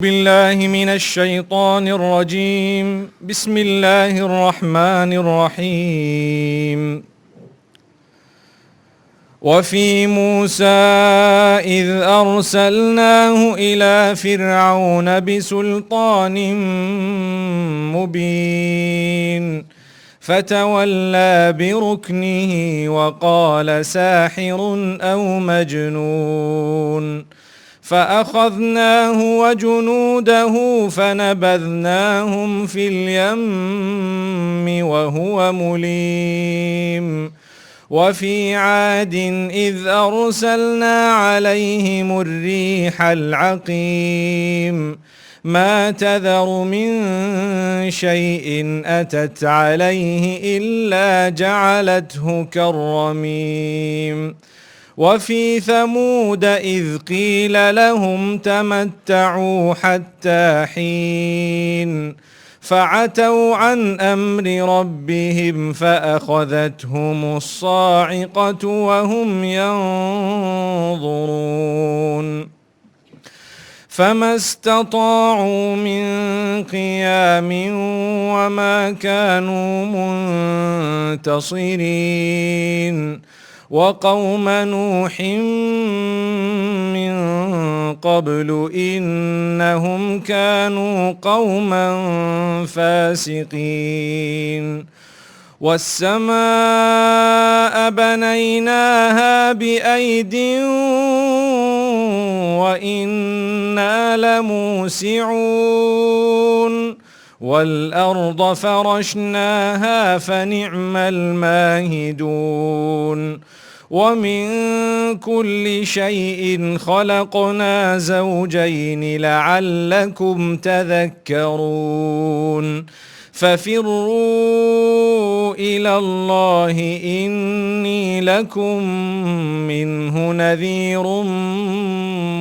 بالله من الشيطان الرجيم. بسم الله الرحمن الرحيم. وفي موسى إذ أرسلناه إلى فرعون بسلطان مبين فتولى بركنه وقال ساحر أو مجنون فأخذناه وجنوده فنبذناهم في اليم وهو مليم. وفي عاد إذ أرسلنا عليهم الريح العقيم ما تذر من شيء أتت عليه إلا جعلته كالرميم. وفي ثمود إذ قيل لهم تمتعوا حتى حين فعتوا عن أمر ربهم فأخذتهم الصاعقة وهم ينظرون فما استطاعوا من قيام وما كانوا منتصرين. وقوم نوح من قبل إنهم كانوا قوما فاسقين. والسماء بنيناها بأيد وإنا لموسعون. والأرض فرشناها فنعم الماهدون. ومن كل شيء خلقنا زوجين لعلكم تذكرون. ففروا إلى الله إني لكم منه نذير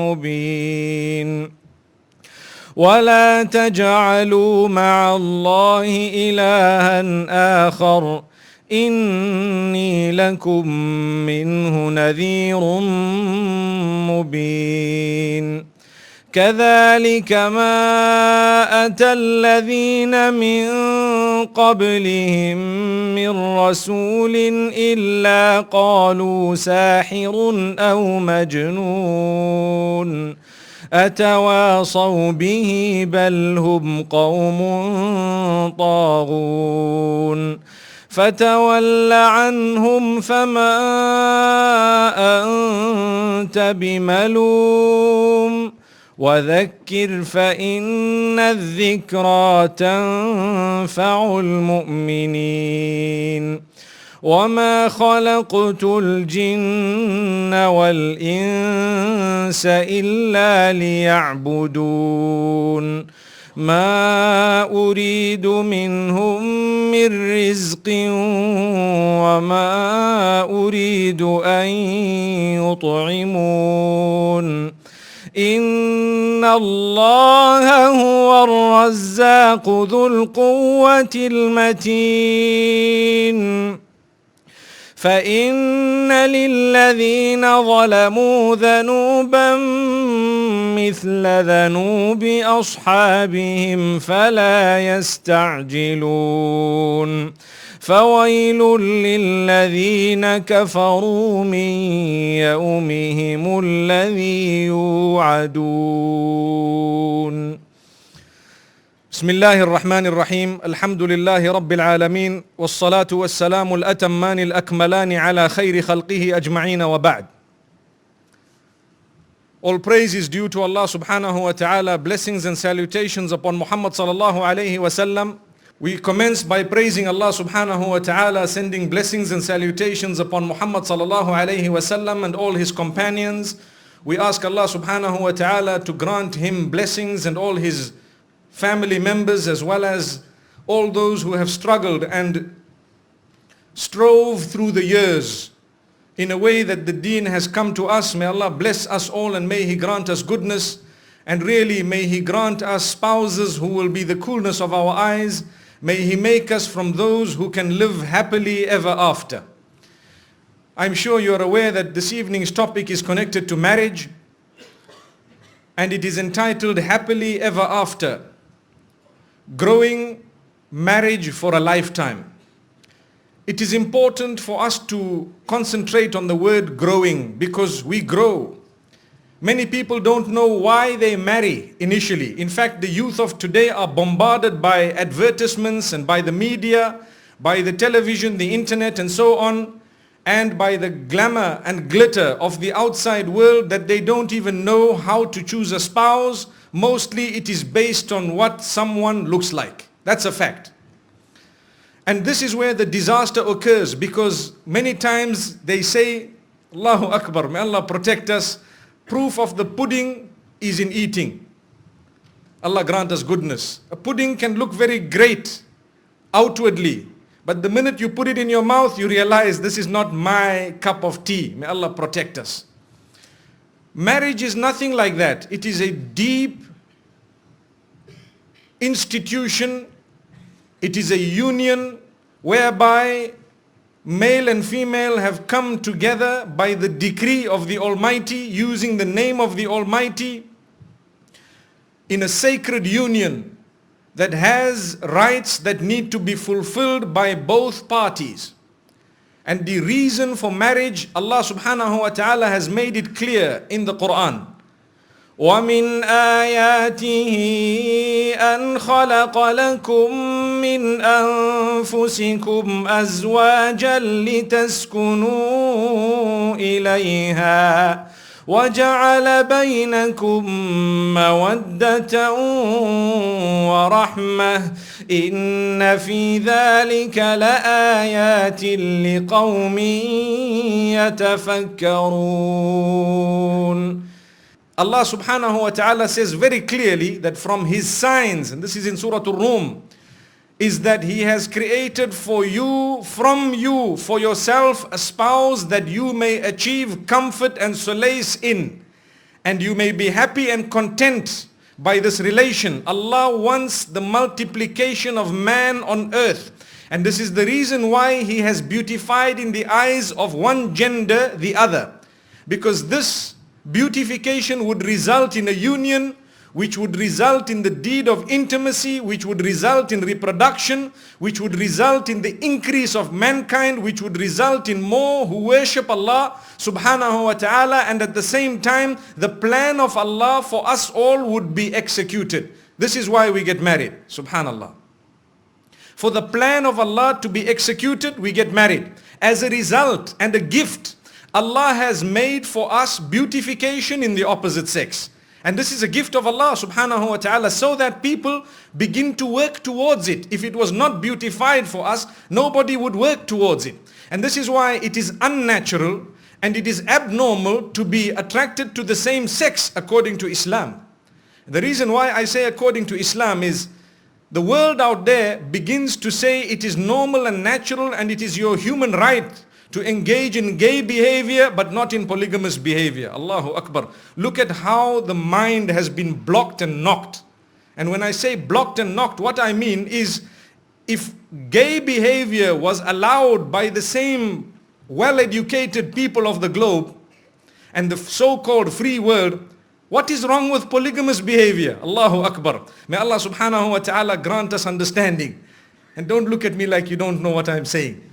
مبين. ولا تجعلوا مع الله إلها آخر إني لكم منه نذير مبين. كذلك ما أتى الذين من قبلهم من رسول إلا قالوا ساحر أو مجنون أتواصوا به بل هم قوم طاغون. فتول عنهم فما أنت بملوم وذكر فإن الذكرى تنفع المؤمنين. وما خلقت الجن والإنس إلا ليعبدون ما أريد منهم من رزق وما أريد أن يطعمون إن الله هو الرزاق ذو القوة المتين. فإن للذين ظلموا ذنوبا مثل ذنوب أصحابهم فلا يستعجلون. فويل للذين كفروا من يومهم الذي يوعدون. بسم الله الرحمن الرحيم. الحمد لله رب العالمين والصلاة والسلام الأتمان الأكملان على خير خلقه أجمعين وبعد. All praise is due to Allah subhanahu wa ta'ala. Blessings and salutations upon Muhammad sallallahu alayhi wa sallam. We commence by praising Allah subhanahu wa ta'ala, sending blessings and salutations upon Muhammad sallallahu alayhi wa sallam and all his companions. We ask Allah subhanahu wa ta'ala to grant him blessings and all his family members as well as all those who have struggled and strove through the years in a way that the deen has come to us. May Allah bless us all and may He grant us goodness, and really may He grant us spouses who will be the coolness of our eyes. May He make us from those who can live happily ever after. I'm sure you're aware that this evening's topic is connected to marriage. and it is entitled Happily Ever After, Growing Marriage for a Lifetime. It is important for us to concentrate on the word growing, because we grow. Many people don't know why they marry initially. In fact, the youth of today are bombarded by advertisements and by the media, by the television, the internet and so on, and by the glamour and glitter of the outside world, that they don't even know how to choose a spouse. Mostly it is based on what someone looks like. That's a fact. And this is where the disaster occurs, because many times they say, Allahu Akbar, may Allah protect us, proof of the pudding is in eating. Allah grant us goodness. A pudding can look very great outwardly, but the minute you put it in your mouth, you realize this is not my cup of tea. May Allah protect us. Marriage is nothing like that. It is a deep institution. It is a union whereby male and female have come together by the decree of the Almighty, using the name of the Almighty, in a sacred union that has rights that need to be fulfilled by both parties. And the reason for marriage, Allah subhanahu wa ta'ala has made it clear in the Quran. وَمِنْ آيَاتِهِ أَنْ خَلَقَ لَكُم مِّنْ أَنفُسِكُمْ أَزْوَاجًا لِتَسْكُنُوا إِلَيْهَا وَجَعَلَ بَيْنَكُم مَّوَدَّةً وَرَحْمَةً إِنَّ فِي ذَلِكَ لَآيَاتٍ لِقَوْمٍ يَتَفَكَّرُونَ. Allah subhanahu wa ta'ala says very clearly that from His signs, and this is in Surah Ar-Rum, is that He has created for you, from you, for yourself, a spouse that you may achieve comfort and solace in, and you may be happy and content by this relation. Allah wants the multiplication of man on earth, and this is the reason why He has beautified in the eyes of one gender the other, because this beautification would result in a union, which would result in the deed of intimacy, which would result in reproduction, which would result in the increase of mankind, which would result in more who worship Allah subhanahu wa ta'ala, and at the same time the plan of Allah for us all would be executed. This is why we get married, subhanallah. For the plan of Allah to be executed, we get married. As a result and a gift, Allah has made for us beautification in the opposite sex. And this is a gift of Allah subhanahu wa ta'ala, so that people begin to work towards it. If it was not beautified for us, nobody would work towards it. And this is why it is unnatural and it is abnormal to be attracted to the same sex according to Islam. The reason why I say according to Islam is, the world out there begins to say it is normal and natural and it is your human right to engage in gay behavior but not in polygamous behavior. Allahu Akbar. Look at how the mind has been blocked and knocked. And when I say blocked and knocked, what I mean is, if gay behavior was allowed by the same well-educated people of the globe and the so-called free world, what is wrong with polygamous behavior? Allahu Akbar. May Allah subhanahu wa ta'ala grant us understanding. And don't look at me like you don't know what I'm saying.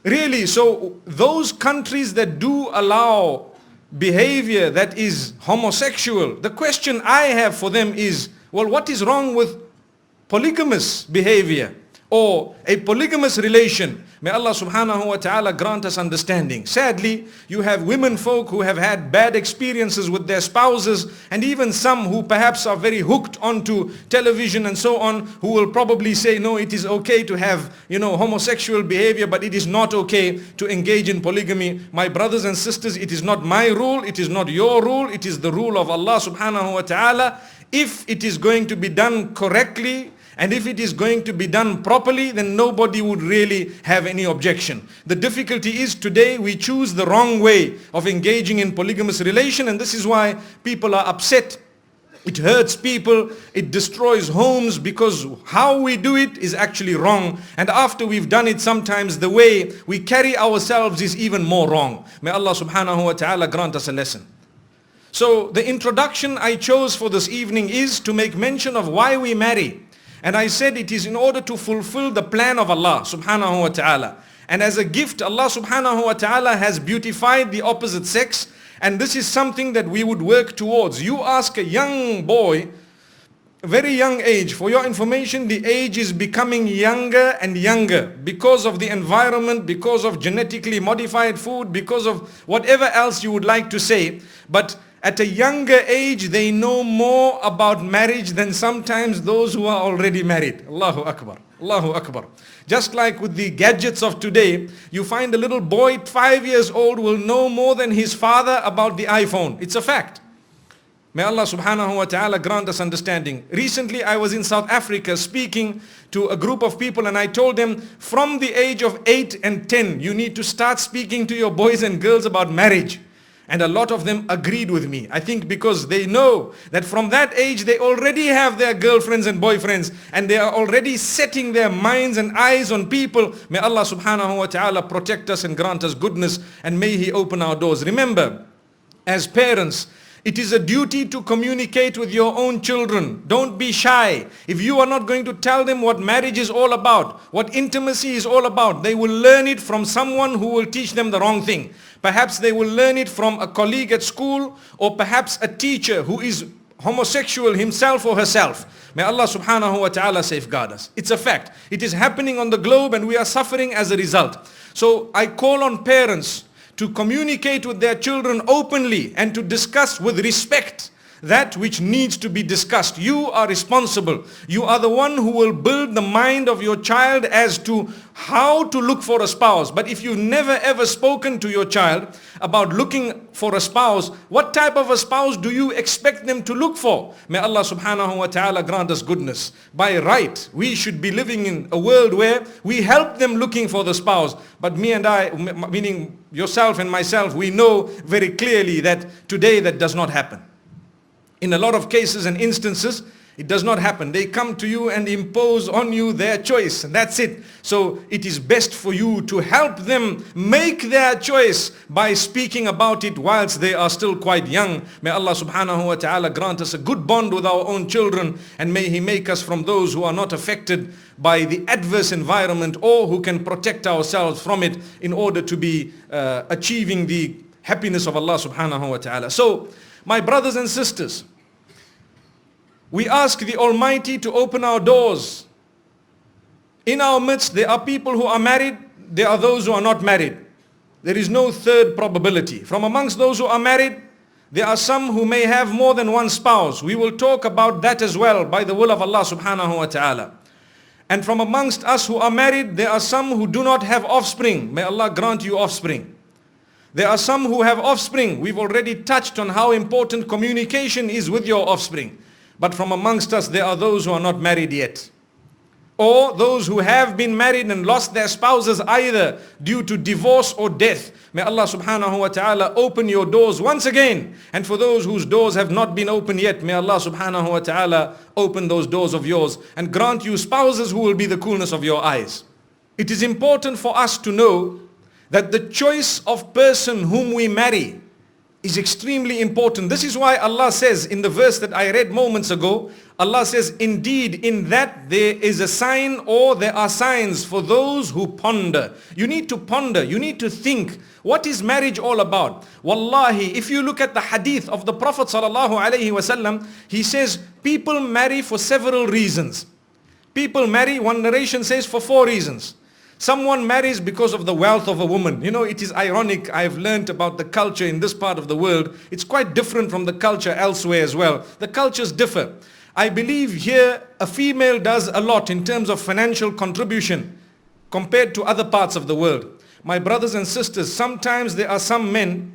Really, so those countries that do allow behavior that is homosexual, the question I have for them is, well, what is wrong with polygamous behavior or a polygamous relation? May Allah subhanahu wa ta'ala grant us understanding. Sadly, you have women folk who have had bad experiences with their spouses, and even some who perhaps are very hooked onto television and so on, who will probably say, no, it is okay to have, homosexual behavior, but it is not okay to engage in polygamy. My brothers and sisters, it is not my rule, it is not your rule, it is the rule of Allah subhanahu wa ta'ala. If it is going to be done correctly, and if it is going to be done properly, then nobody would really have any objection. The difficulty is today we choose the wrong way of engaging in polygamous relation, and this is why people are upset. It hurts people, it destroys homes, because how we do it is actually wrong. And after we've done it, sometimes the way we carry ourselves is even more wrong. May Allah subhanahu wa ta'ala grant us a lesson. So the introduction I chose for this evening is to make mention of why we marry. And I said it is in order to fulfill the plan of Allah subhanahu wa ta'ala. And as a gift, Allah subhanahu wa ta'ala has beautified the opposite sex. And this is something that we would work towards. You ask a young boy, a very young age, for your information, the age is becoming younger and younger because of the environment, because of genetically modified food, because of whatever else you would like to say. But at a younger age, they know more about marriage than sometimes those who are already married. Allahu Akbar. Allahu Akbar. Just like with the gadgets of today, you find a little boy 5 years old will know more than his father about the iPhone. It's a fact. May Allah subhanahu wa ta'ala grant us understanding. Recently I was in South Africa speaking to a group of people, and I told them from the age of 8 and 10, you need to start speaking to your boys and girls about marriage. And a lot of them agreed with me. I think because they know that from that age they already have their girlfriends and boyfriends, and they are already setting their minds and eyes on people. May Allah subhanahu wa ta'ala protect us and grant us goodness, and may He open our doors. Remember, as parents, it is a duty to communicate with your own children. Don't be shy. If you are not going to tell them what marriage is all about, what intimacy is all about, they will learn it from someone who will teach them the wrong thing. Perhaps they will learn it from a colleague at school, or perhaps a teacher who is homosexual himself or herself. May Allah subhanahu wa ta'ala safeguard us. It's a fact. It is happening on the globe and we are suffering as a result. So I call on parents to communicate with their children openly and to discuss with respect that which needs to be discussed. You are responsible. You are the one who will build the mind of your child as to how to look for a spouse. But if you've never ever spoken to your child about looking for a spouse, what type of a spouse do you expect them to look for? May Allah subhanahu wa ta'ala grant us goodness. By right, we should be living in a world where we help them looking for the spouse. But me and I, meaning yourself and myself, we know very clearly that today that does not happen. In a lot of cases and instances, it does not happen. They come to you and impose on you their choice, and that's it. So it is best for you to help them make their choice by speaking about it whilst they are still quite young. May Allah subhanahu wa ta'ala grant us a good bond with our own children, and may He make us from those who are not affected by the adverse environment, or who can protect ourselves from it in order to be achieving the happiness of Allah subhanahu wa ta'ala. So, my brothers and sisters, we ask the Almighty to open our doors. In our midst, there are people who are married, there are those who are not married. There is no third probability. From amongst those who are married, there are some who may have more than one spouse. We will talk about that as well by the will of Allah subhanahu wa ta'ala. And from amongst us who are married, there are some who do not have offspring. May Allah grant you offspring. There are some who have offspring. We've already touched on how important communication is with your offspring. But from amongst us, there are those who are not married yet. Or those who have been married and lost their spouses either due to divorce or death. May Allah subhanahu wa ta'ala open your doors once again. And for those whose doors have not been opened yet, may Allah subhanahu wa ta'ala open those doors of yours and grant you spouses who will be the coolness of your eyes. It is important for us to know that the choice of person whom we marry is extremely important. This is why Allah says in the verse that I read moments ago, Allah says, indeed in that there is a sign, or there are signs for those who ponder. You need to ponder, you need to think, what is marriage all about? Wallahi, if you look at the hadith of the Prophet sallallahu alaihi wasallam, he says people marry for several reasons. People marry, one narration says, for 4 reasons. Someone marries because of the wealth of a woman. You know, it is ironic. I've learnt about the culture in this part of the world. It's quite different from the culture elsewhere as well. The cultures differ. I believe here a female does a lot in terms of financial contribution compared to other parts of the world. My brothers and sisters, sometimes there are some men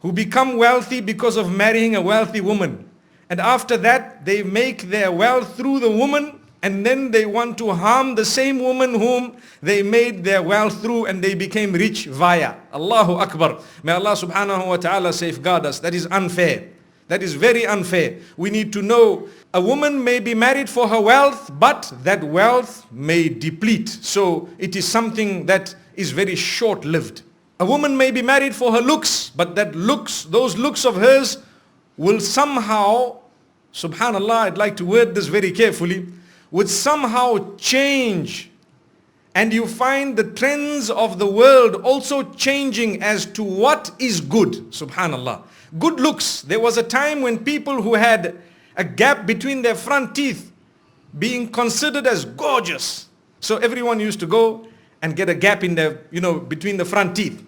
who become wealthy because of marrying a wealthy woman. And after that, they make their wealth through the woman, and then they want to harm the same woman whom they made their wealth through, and they became rich via. Allahu Akbar. May Allah subhanahu wa ta'ala safeguard us. That is unfair. That is very unfair. We need to know a woman may be married for her wealth, but that wealth may deplete. So it is something that is very short-lived. A woman may be married for her looks, but that looks, those looks of hers will somehow, subhanallah, I'd like to word this very carefully, would somehow change. And you find the trends of the world also changing as to what is good, subhanallah. Good looks. There was a time when people who had a gap between their front teeth being considered as gorgeous. So everyone used to go and get a gap in their, between the front teeth.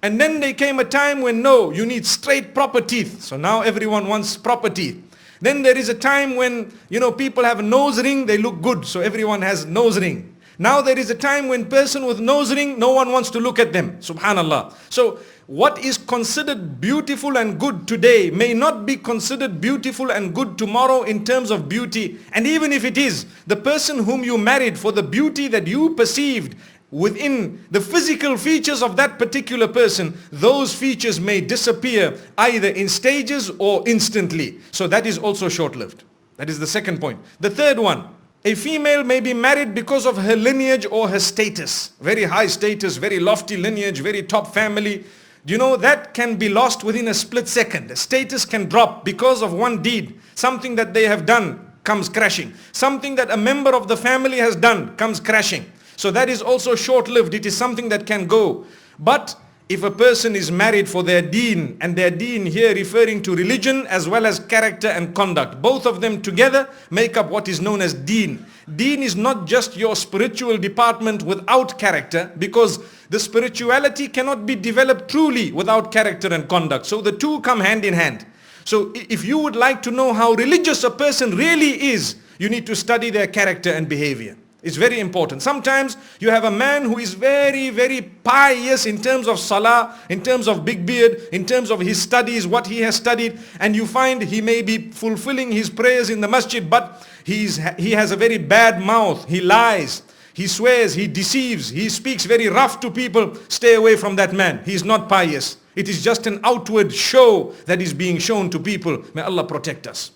And then there came a time when no, you need straight proper teeth. So now everyone wants proper teeth. Then there is a time when, people have a nose ring, they look good. So everyone has nose ring. Now there is a time when person with nose ring, no one wants to look at them. Subhanallah. So what is considered beautiful and good today may not be considered beautiful and good tomorrow in terms of beauty. And even if it is, the person whom you married for the beauty that you perceived within the physical features of that particular person, those features may disappear either in stages or instantly. So that is also short-lived. That is the second point. The third one, a female may be married because of her lineage or her status. Very high status, very lofty lineage, very top family. That can be lost within a split second. The status can drop because of one deed. Something that they have done comes crashing. Something that a member of the family has done comes crashing. So that is also short-lived. It is something that can go. But if a person is married for their deen, and their deen here referring to religion as well as character and conduct, both of them together make up what is known as deen. Deen is not just your spiritual department without character, because the spirituality cannot be developed truly without character and conduct. So the two come hand in hand. So if you would like to know how religious a person really is, you need to study their character and behavior. It's very important. Sometimes you have a man who is very, very pious in terms of salah, in terms of big beard, in terms of his studies, what he has studied, and you find he may be fulfilling his prayers in the masjid, but he has a very bad mouth. He lies, he swears, he deceives, he speaks very rough to people. Stay away from that man. He is not pious. It is just an outward show that is being shown to people. May Allah protect us.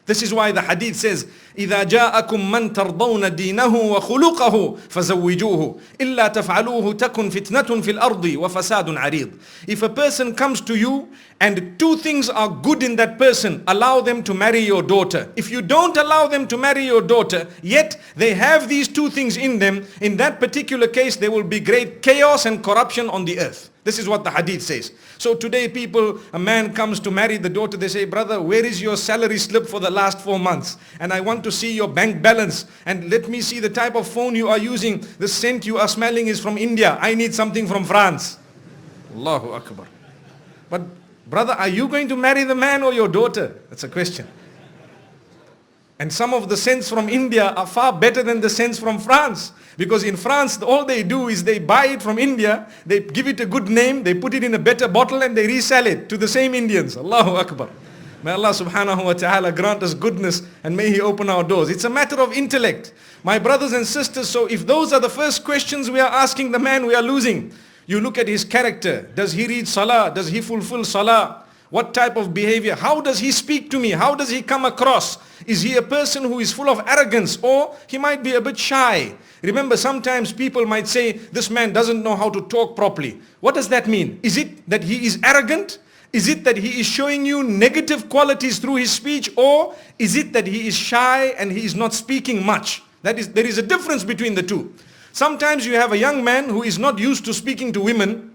This is why the hadith says, إِذَا جَاءَكُمْ مَنْ تَرْضَوْنَ دِينَهُ وَخُلُقَهُ فَزَوِّجُوهُ إِلَّا تَفْعَلُوهُ تَكُنْ فِتْنَةٌ فِي الْأَرْضِ وَفَسَادٌ عَرِيضٌ. If a person comes to you and two things are good in that person, allow them to marry your daughter. If you don't allow them to marry your daughter, yet they have these two things in them, in that particular case there will be great chaos and corruption on the earth. This is what the hadith says. So today a man comes to marry the daughter, they say, brother, where is your salary slip for the last 4 months? And I want to see your bank balance, and let me see the type of phone you are using. The scent you are smelling is from India. I need something from France. Allahu Akbar. But brother, are you going to marry the man or your daughter? That's a question. And some of the scents from India are far better than the scents from France. Because in France, all they do is they buy it from India, they give it a good name, they put it in a better bottle and they resell it to the same Indians. Allahu Akbar. May Allah subhanahu wa ta'ala grant us goodness and may He open our doors. It's a matter of intellect. My brothers and sisters, so if those are the first questions we are asking the man, we are losing. You look at his character. Does he read salah? Does he fulfill salah? What type of behavior? How does he speak to me? How does he come across? Is he a person who is full of arrogance, or he might be a bit shy? Remember, sometimes people might say, this man doesn't know how to talk properly. What does that mean? Is it that he is arrogant? Is it that he is showing you negative qualities through his speech? Or is it that he is shy and he is not speaking much? There is a difference between the two. Sometimes you have a young man who is not used to speaking to women,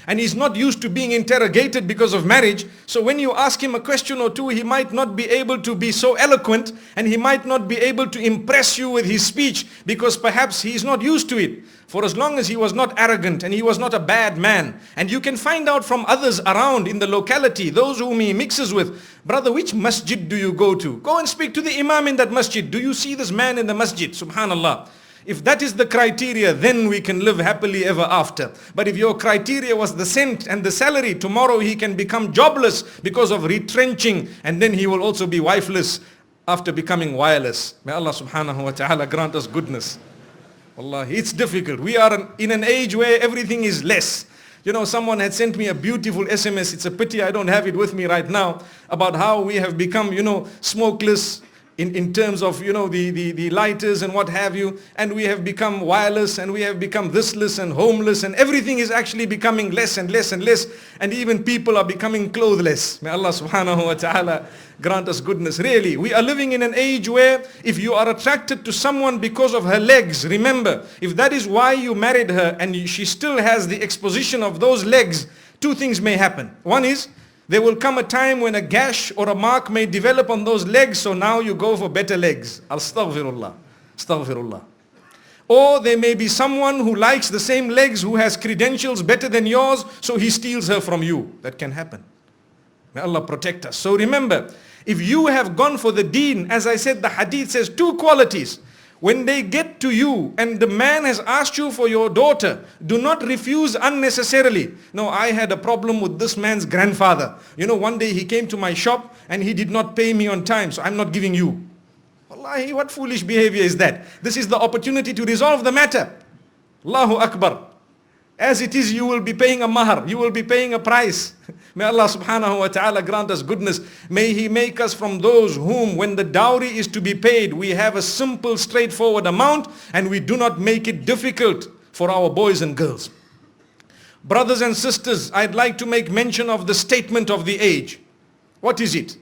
and he's not used to being interrogated because of marriage. So when you ask him a question or two, he might not be able to be so eloquent, and he might not be able to impress you with his speech because perhaps he is not used to it. For as long as he was not arrogant and he was not a bad man, and you can find out from others around in the locality, those whom he mixes with, brother, which masjid do you go to? Go and speak to the imam in that masjid. Do you see this man in the masjid? Subhanallah. If that is the criteria, then we can live happily ever after. But if your criteria was the scent and the salary, tomorrow he can become jobless because of retrenching, and then he will also be wifeless after becoming wireless. May Allah subhanahu wa ta'ala grant us goodness. Wallahi, it's difficult. We are in an age where everything is less. Someone had sent me a beautiful SMS. It's a pity I don't have it with me right now, about how we have become, smokeless, in terms of, the lighters and what have you, and we have become wireless, and we have become thisless and homeless, and everything is actually becoming less and less and less, and even people are becoming clothless. May Allah subhanahu wa ta'ala grant us goodness. Really, we are living in an age where if you are attracted to someone because of her legs, remember, if that is why you married her and she still has the exposition of those legs, two things may happen. One is, there will come a time when a gash or a mark may develop on those legs, so now you go for better legs. Astaghfirullah. Astaghfirullah. Or there may be someone who likes the same legs, who has credentials better than yours, so he steals her from you. That can happen. May Allah protect us. So remember, if you have gone for the deen, as I said, the hadith says two qualities. When they get to you and the man has asked you for your daughter, do not refuse unnecessarily. No, I had a problem with this man's grandfather. One day he came to my shop and he did not pay me on time, so I'm not giving you. Wallahi, what foolish behavior is that? This is the opportunity to resolve the matter. Allahu Akbar. As it is, you will be paying a mahar, you will be paying a price. May Allah subhanahu wa ta'ala grant us goodness. May He make us from those whom, when the dowry is to be paid, we have a simple, straightforward amount, and we do not make it difficult for our boys and girls. Brothers and sisters, I'd like to make mention of the statement of the age. What is it?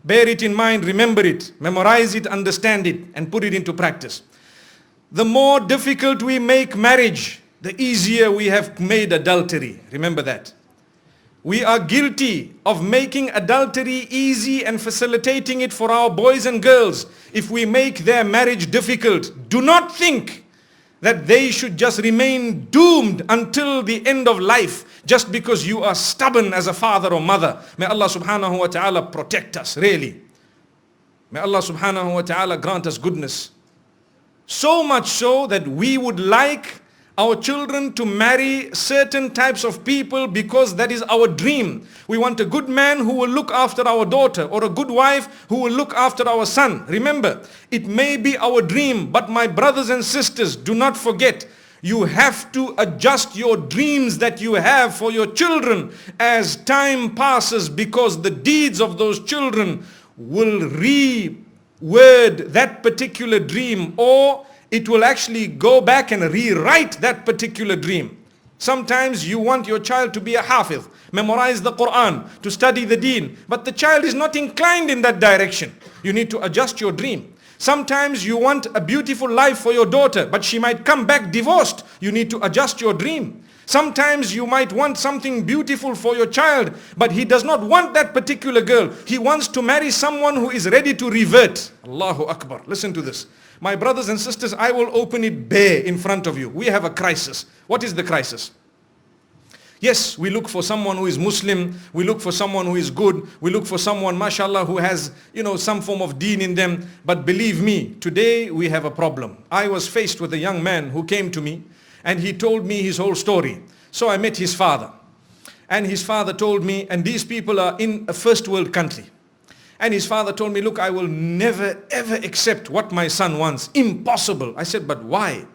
Bear it in mind, remember it, memorize it, understand it, and put it into practice. The more difficult we make marriage, the easier we have made adultery. Remember that. We are guilty of making adultery easy and facilitating it for our boys and girls. If we make their marriage difficult, do not think that they should just remain doomed until the end of life just because you are stubborn as a father or mother. May Allah subhanahu wa ta'ala protect us, really. May Allah subhanahu wa ta'ala grant us goodness. So much so that we would like our children to marry certain types of people because that is our dream. We want a good man who will look after our daughter, or a good wife who will look after our son. Remember, it may be our dream, but my brothers and sisters, do not forget, you have to adjust your dreams that you have for your children as time passes, because the deeds of those children will reword that particular dream, or it will actually go back and rewrite that particular dream. Sometimes you want your child to be a hafiz, memorize the Quran, to study the deen, but the child is not inclined in that direction. You need to adjust your dream. Sometimes you want a beautiful life for your daughter, but she might come back divorced. You need to adjust your dream. Sometimes you might want something beautiful for your child, but he does not want that particular girl. He wants to marry someone who is ready to revert. Allahu Akbar. Listen to this. My brothers and sisters, I will open it bare in front of you. We have a crisis. What is the crisis? Yes, we look for someone who is Muslim. We look for someone who is good. We look for someone, mashallah, who has, some form of deen in them. But believe me, today we have a problem. I was faced with a young man who came to me and he told me his whole story. So I met his father. And his father told me, and these people are in a first world country. And his father told me, look, I will never ever accept what my son wants. Impossible. I said, but why?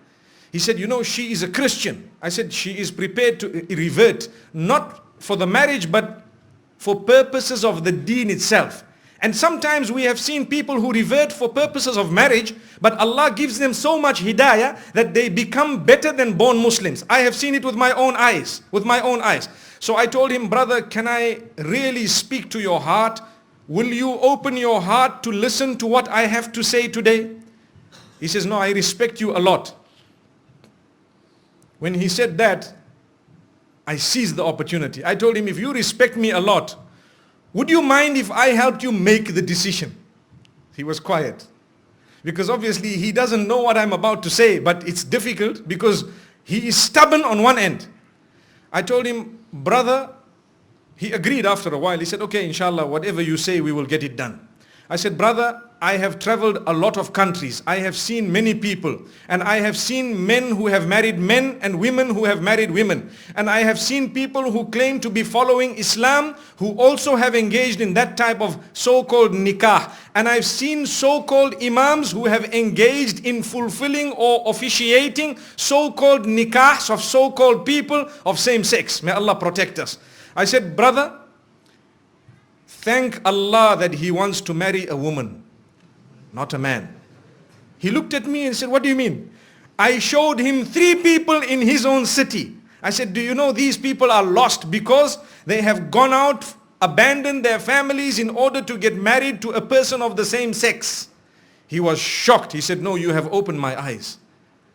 He said, she is a Christian. I said, she is prepared to revert, not for the marriage, but for purposes of the deen itself. And sometimes we have seen people who revert for purposes of marriage, but Allah gives them so much hidayah that they become better than born Muslims. I have seen it with my own eyes, So I told him, brother, can I really speak to your heart? Will you open your heart to listen to what I have to say today? He says, no, I respect you a lot. When he said that, I seized the opportunity. I told him, if you respect me a lot, would you mind if I helped you make the decision? He was quiet. Because obviously he doesn't know what I'm about to say, but it's difficult because he is stubborn on one end. I told him, brother, he agreed after a while. He said, okay, inshallah, whatever you say, we will get it done. I said, brother, I have traveled a lot of countries. I have seen many people. And I have seen men who have married men and women who have married women. And I have seen people who claim to be following Islam who also have engaged in that type of so-called nikah. And I've seen so-called imams who have engaged in fulfilling or officiating so-called nikahs of so-called people of same sex. May Allah protect us. I said, brother, thank Allah that he wants to marry a woman. not a man. He looked at me and said, what do you mean? I showed him 3 people in his own city. I said, do you know these people are lost because they have gone out, abandoned their families in order to get married to a person of the same sex. He was shocked. He said, no, you have opened my eyes.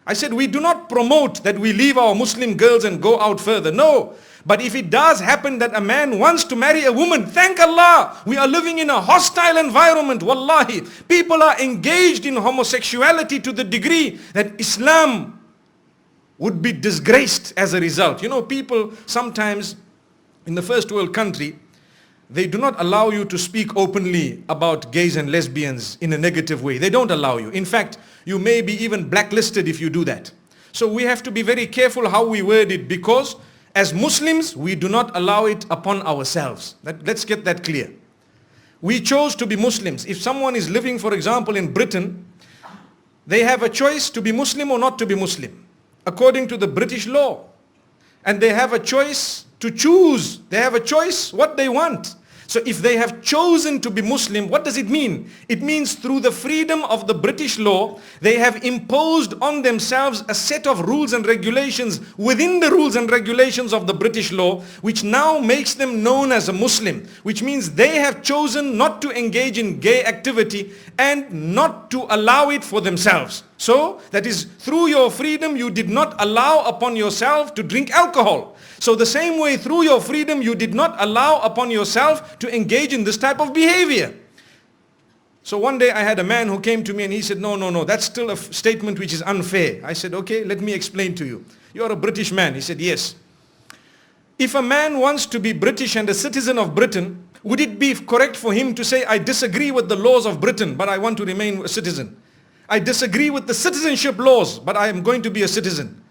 I said, we do not promote that we leave our Muslim girls and go out further. No. But if it does happen that a man wants to marry a woman, thank Allah, we are living in a hostile environment. Wallahi, people are engaged in homosexuality to the degree that Islam would be disgraced as a result. You know, people sometimes in the first world country, they do not allow you to speak openly about gays and lesbians in a negative way. They don't allow you. In fact, you may be even blacklisted if you do that. So we have to be very careful how we word it, because as Muslims, we do not allow it upon ourselves. Let's get that clear. We chose to be Muslims. If someone is living, for example, in Britain, they have a choice to be Muslim or not to be Muslim, according to the British law. And they have a choice to choose. They have a choice what they want. So if they have chosen to be Muslim, what does it mean? It means through the freedom of the British law, they have imposed on themselves a set of rules and regulations within the rules and regulations of the British law, which now makes them known as a Muslim, which means they have chosen not to engage in gay activity and not to allow it for themselves. So that is, through your freedom, you did not allow upon yourself to drink alcohol. So the same way, through your freedom, you did not allow upon yourself to engage in this type of behavior. So one day I had a man who came to me and he said, no, that's still a statement which is unfair. I said, okay, let me explain to you. You're a British man. He said, yes. If a man wants to be British and a citizen of Britain, would it be correct for him to say, I disagree with the laws of Britain, but I want to remain a citizen? I disagree with the citizenship laws, but I am going to be a citizen.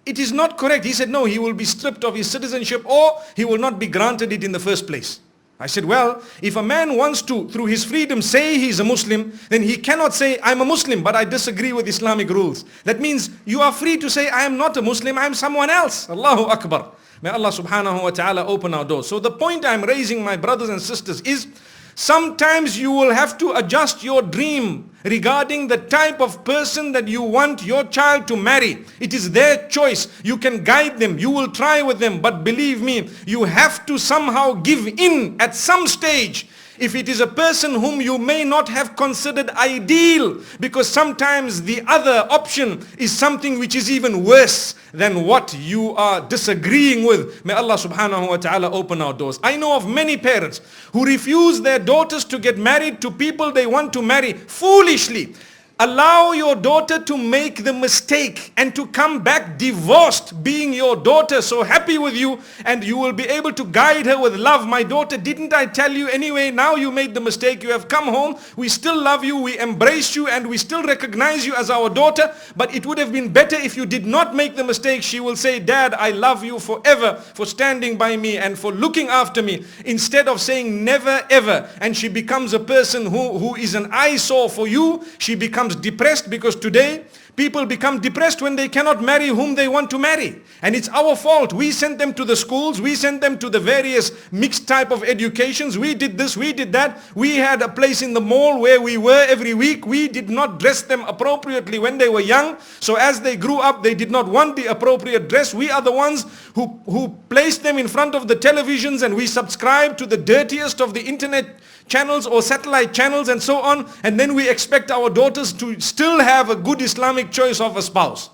It is not correct. He said, no, he will be stripped of his citizenship, or he will not be granted it in the first place. I said, well, if a man wants to, through his freedom, say he's a Muslim, then he cannot say, I'm a Muslim, but I disagree with Islamic rules. That means you are free to say, I am not a Muslim, I am someone else. Allahu Akbar. May Allah subhanahu wa ta'ala open our doors. So the point I'm raising, my brothers and sisters, is sometimes you will have to adjust your dream regarding the type of person that you want your child to marry. It is their choice. You can guide them. You will try with them. But believe me, you have to somehow give in at some stage. If it is a person whom you may not have considered ideal, because sometimes the other option is something which is even worse than what you are disagreeing with. May Allah subhanahu wa ta'ala open our doors. I know of many parents who refuse their daughters to get married to people they want to marry foolishly. Allow your daughter to make the mistake and to come back divorced, being your daughter so happy with you, and you will be able to guide her with love. My daughter, didn't I tell you anyway? Now you made the mistake. You have come home. We still love you. We embrace you and we still recognize you as our daughter. But it would have been better if you did not make the mistake. She will say, Dad, I love you forever for standing by me and for looking after me, instead of saying never ever. And she becomes a person who is an eyesore for you. She becomes depressed, because today people become depressed when they cannot marry whom they want to marry. And it's our fault. We sent them to the schools. We sent them to the various mixed type of educations. We did this, we did that. We had a place in the mall where we were every week. We did not dress them appropriately when they were young. So as they grew up, they did not want the appropriate dress. We are the ones who placed them in front of the televisions, and we subscribe to the dirtiest of the internet channels or satellite channels and so on, and then we expect our daughters to still have a good Islamic choice of a spouse.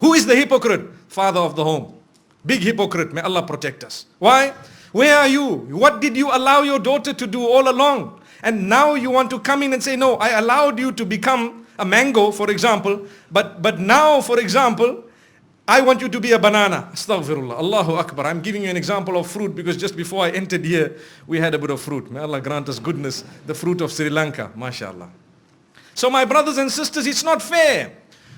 Who is the hypocrite? Father of the home. Big hypocrite. May Allah protect us. Why? Where are you? What did you allow your daughter to do all along? And now you want to come in and say, no, I allowed you to become a mango, for example, but now, for example, I want you to be a banana. Astaghfirullah. Allahu Akbar. I'm giving you an example of fruit because just before I entered here, we had a bit of fruit. May Allah grant us goodness. The fruit of Sri Lanka. MashaAllah. So my brothers and sisters, it's not fair.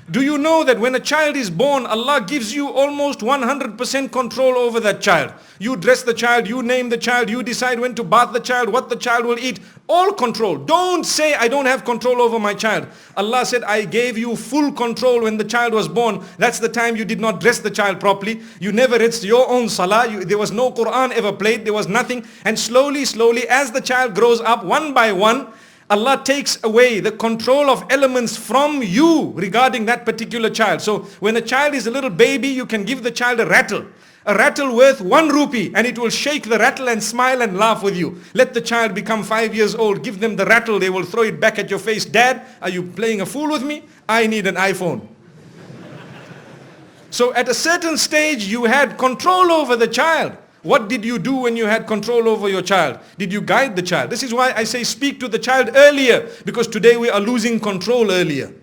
Do you know that when a child is born, Allah gives you almost 100% control over that child? You dress the child, you name the child, you decide when to bath the child, what the child will eat. All control. Don't say, I don't have control over my child. Allah said, I gave you full control when the child was born. That's the time you did not dress the child properly. You never read your own salah. There was no Quran ever played. There was nothing. And slowly, as the child grows up, one by one, Allah takes away the control of elements from you regarding that particular child. So when a child is a little baby, you can give the child a rattle. A rattle worth 1 rupee, and it will shake the rattle and smile and laugh with you. Let the child become 5 years old. Give them the rattle. They will throw it back at your face. Dad, are you playing a fool with me? I need an iPhone. So at a certain stage, you had control over the child. What did you do when you had control over your child? Did you guide the child? This is why I say speak to the child earlier, because today we are losing control earlier.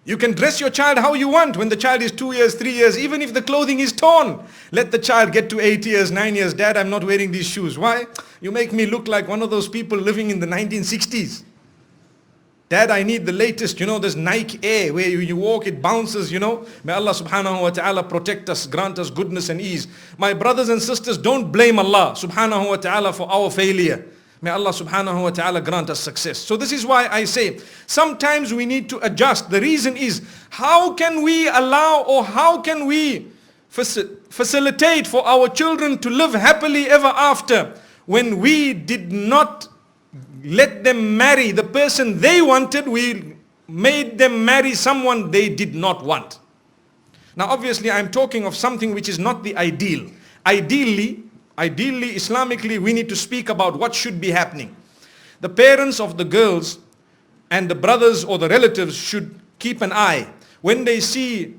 You can dress your child how you want when the child is 2 years, 3 years, even if the clothing is torn. Let the child get to 8 years, 9 years. Dad, I'm not wearing these shoes. Why? You make me look like one of those people living in the 1960s. Dad, I need the latest, this Nike Air where you walk, it bounces, May Allah subhanahu wa ta'ala protect us, grant us goodness and ease. My brothers and sisters, don't blame Allah subhanahu wa ta'ala for our failure. May Allah subhanahu wa ta'ala grant us success. So this is why I say, sometimes we need to adjust. The reason is, how can we allow, or how can we facilitate for our children to live happily ever after when we did not let them marry the person they wanted? We made them marry someone they did not want. Now obviously I'm talking of something which is not the ideal. Ideally, Islamically, we need to speak about what should be happening. The parents of the girls and the brothers or the relatives should keep an eye. When they see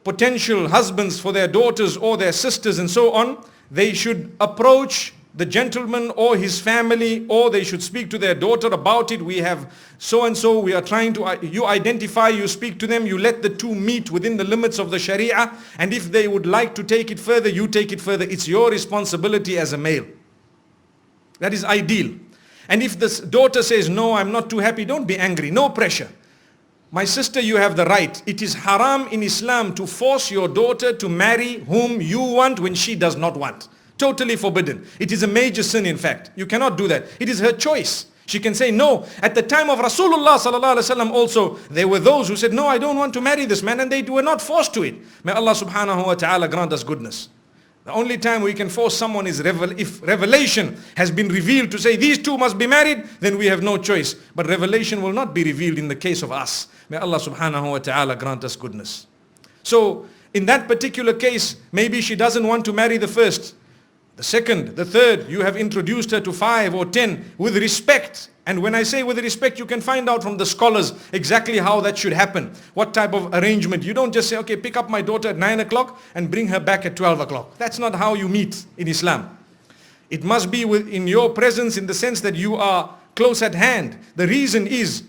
potential husbands for their daughters or their sisters and so on, they should approach the gentleman or his family, or they should speak to their daughter about it. We have so and so, we are trying to, you identify, you speak to them, you let the two meet within the limits of the Sharia, and if they would like to take it further, you take it further. It's your responsibility as a male. That is ideal. And if the daughter says, no, I'm not too happy, don't be angry, no pressure. My sister, you have the right. It is haram in Islam to force your daughter to marry whom you want when she does not want. Totally forbidden. It is a major sin, in fact. You cannot do that. It is her choice. She can say no. At the time of Rasulullah sallallahu alaihi wasallam also, there were those who said, no, I don't want to marry this man, and they were not forced to it. May Allah subhanahu wa ta'ala grant us goodness. The only time we can force someone is if revelation has been revealed to say these two must be married, then we have no choice. But revelation will not be revealed in the case of us. May Allah subhanahu wa ta'ala grant us goodness. So in that particular case, maybe she doesn't want to marry the first, the second, the third. You have introduced her to 5 or 10 with respect. And when I say with respect, you can find out from the scholars exactly how that should happen. What type of arrangement. You don't just say, okay, pick up my daughter at 9 o'clock and bring her back at 12 o'clock. That's not how you meet in Islam. It must be in your presence, in the sense that you are close at hand. The reason is,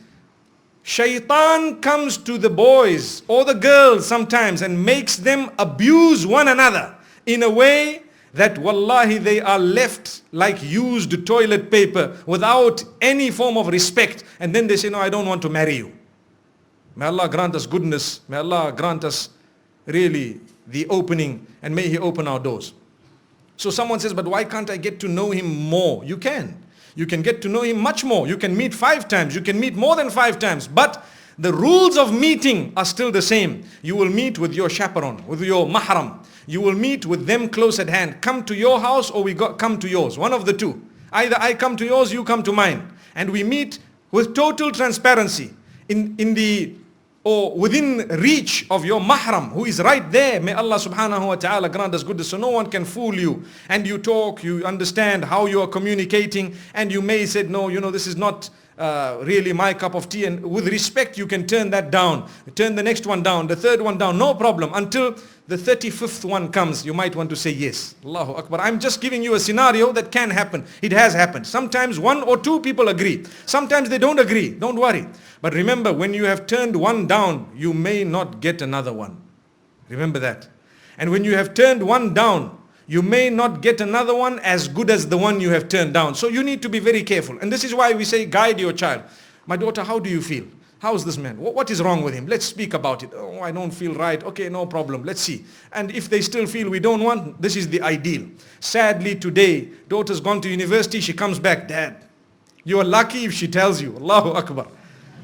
shaitan comes to the boys or the girls sometimes and makes them abuse one another in a way that wallahi they are left like used toilet paper without any form of respect. And then they say, no, I don't want to marry you. May Allah grant us goodness. May Allah grant us really the opening, and may He open our doors. So someone says, but why can't I get to know him more? You can. You can get to know him much more. You can meet 5 times. You can meet more than 5 times. But the rules of meeting are still the same. You will meet with your chaperone, with your mahram. You will meet with them close at hand. Come to your house, or come to yours. One of the two. Either I come to yours, you come to mine. And we meet with total transparency within reach of your mahram, who is right there. May Allah subhanahu wa ta'ala grant us goodness, so no one can fool you. And you talk, you understand how you are communicating, and you may say, no, this is not really my cup of tea. And with respect, you can turn that down. Turn the next one down, the third one down, no problem. Until the 35th one comes, you might want to say yes. Allahu Akbar. I'm just giving you a scenario that can happen. It has happened. Sometimes 1 or 2 people agree. Sometimes they don't agree. Don't worry. But remember, when you have turned one down, you may not get another one. Remember that. And when you have turned one down, you may not get another one as good as the one you have turned down. So you need to be very careful. And this is why we say, guide your child. My daughter, how do you feel? How's this man? What is wrong with him? Let's speak about it. Oh, I don't feel right. Okay, no problem. Let's see. And if they still feel we don't want, this is the ideal. Sadly today, daughter's gone to university, she comes back, Dad, you are lucky if she tells you. Allahu Akbar.